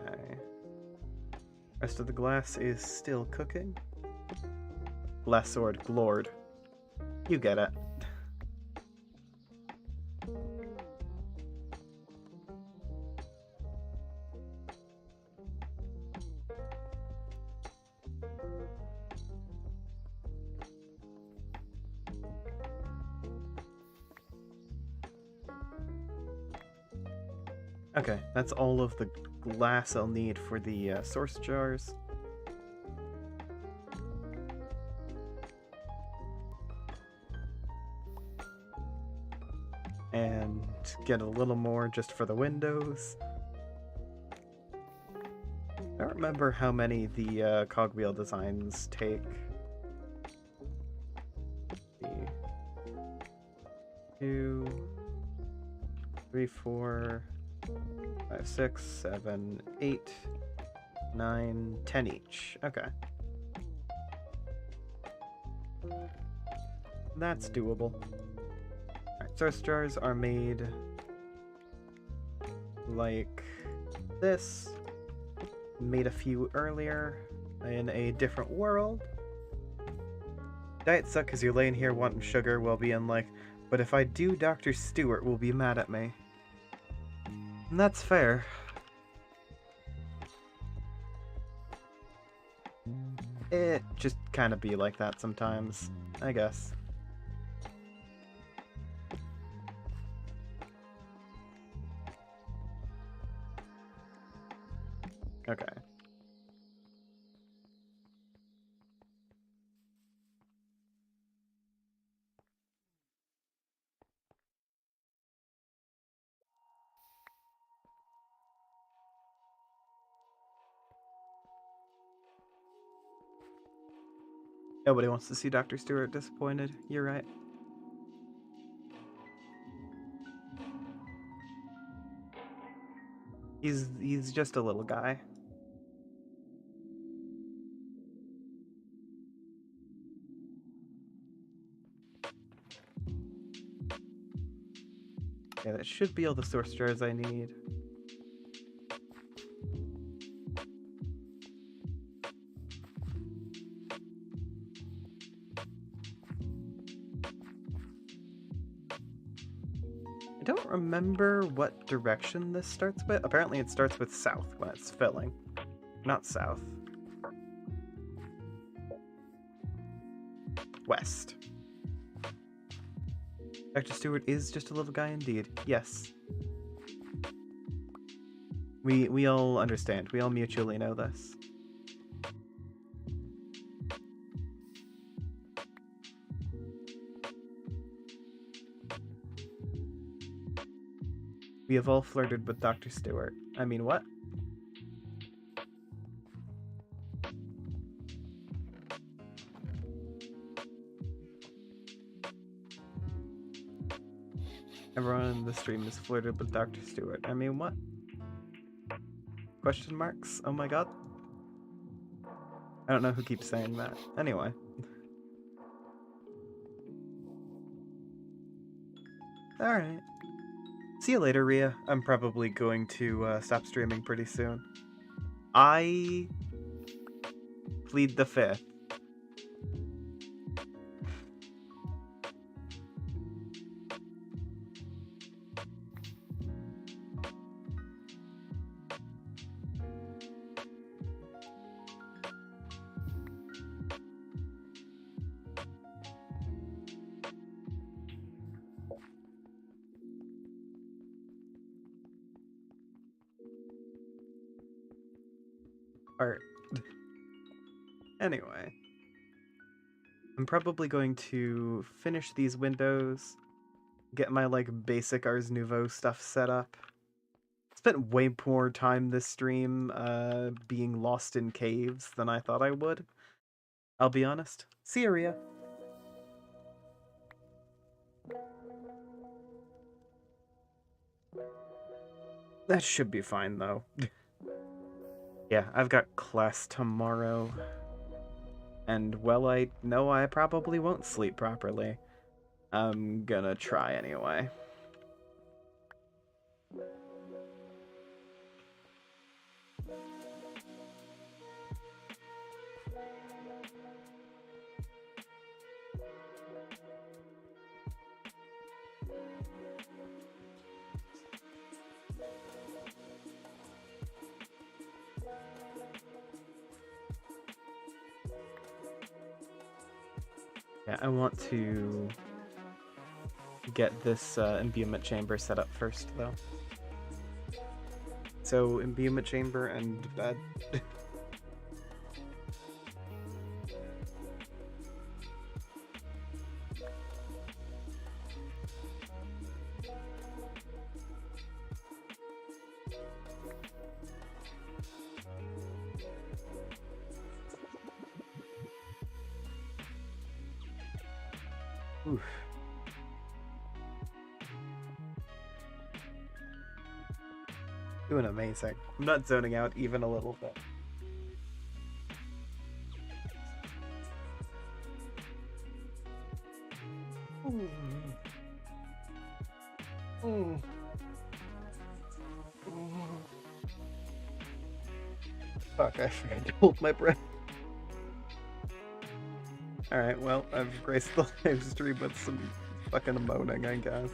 Rest of the glass is still cooking. Glass sword, Glord. You get it. Okay, that's all of the glass I'll need for the source jars. And get a little more just for the windows. I don't remember how many the cogwheel designs take. 2, 3, 4, 5, 6, 7, 8, 9, 10 each. Okay. That's doable. Alright, source jars are made like this. Made a few earlier in a different world. Diet suck because you're laying here wanting sugar while being like, but if I do, Dr. Stewart will be mad at me. And that's fair. It just kind of be like that sometimes, I guess. Okay. Nobody wants to see Dr. Stewart disappointed. You're right. He's just a little guy. Yeah, that should be all the source jars I need. I don't remember what direction this starts with. Apparently it starts with south when it's filling. Not south. West. Dr. Stewart is just a little guy indeed. Yes. We all understand. We all mutually know this. We have all flirted with Dr. Stewart. I mean, what? Everyone in the stream has flirted with Dr. Stewart. I mean, what? Question marks? Oh my god. I don't know who keeps saying that. Anyway. Alright. See you later, Ria. I'm probably going to stop streaming pretty soon. I plead the fifth. Art. Anyway. I'm probably going to finish these windows, get my, like, basic Ars Nouveau stuff set up. Spent way more time this stream being lost in caves than I thought I would. I'll be honest. Syria. That should be fine, though. Yeah, I've got class tomorrow. And, well, I know I probably won't sleep properly. I'm gonna try anyway. Yeah, I want to get this imbuement chamber set up first, though. So, imbuement chamber and bed. Oof. Doing amazing. I'm not zoning out even a little bit. Fuck, I forgot to hold my breath. Alright, well, I've graced the live stream with some fucking moaning, I guess.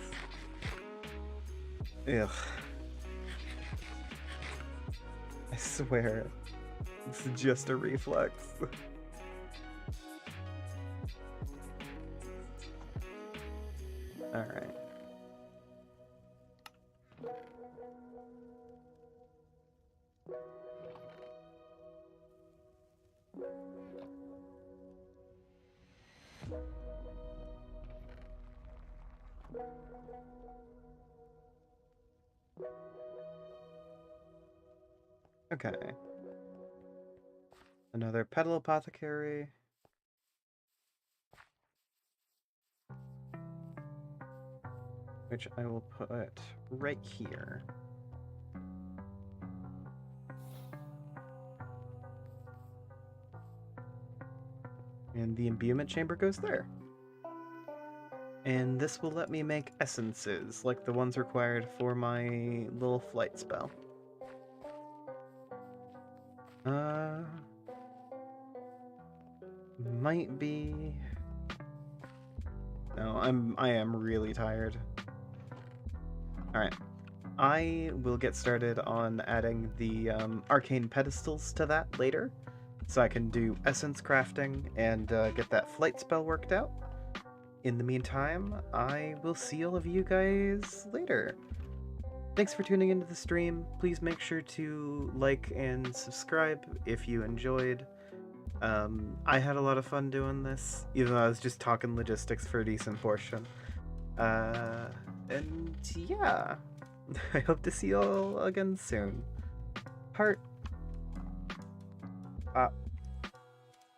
Ugh. I swear, it's just a reflex. Alright. Okay. Another petal apothecary. Which I will put right here. And the imbuement chamber goes there. And this will let me make essences, like the ones required for my little flight spell. Might be... No, I am really tired. Alright. I will get started on adding the arcane pedestals to that later, so I can do essence crafting and get that flight spell worked out. In the meantime, I will see all of you guys later. Thanks for tuning into the stream. Please make sure to like and subscribe if you enjoyed. I had a lot of fun doing this, even though I was just talking logistics for a decent portion. And yeah, I hope to see you all again soon. Heart.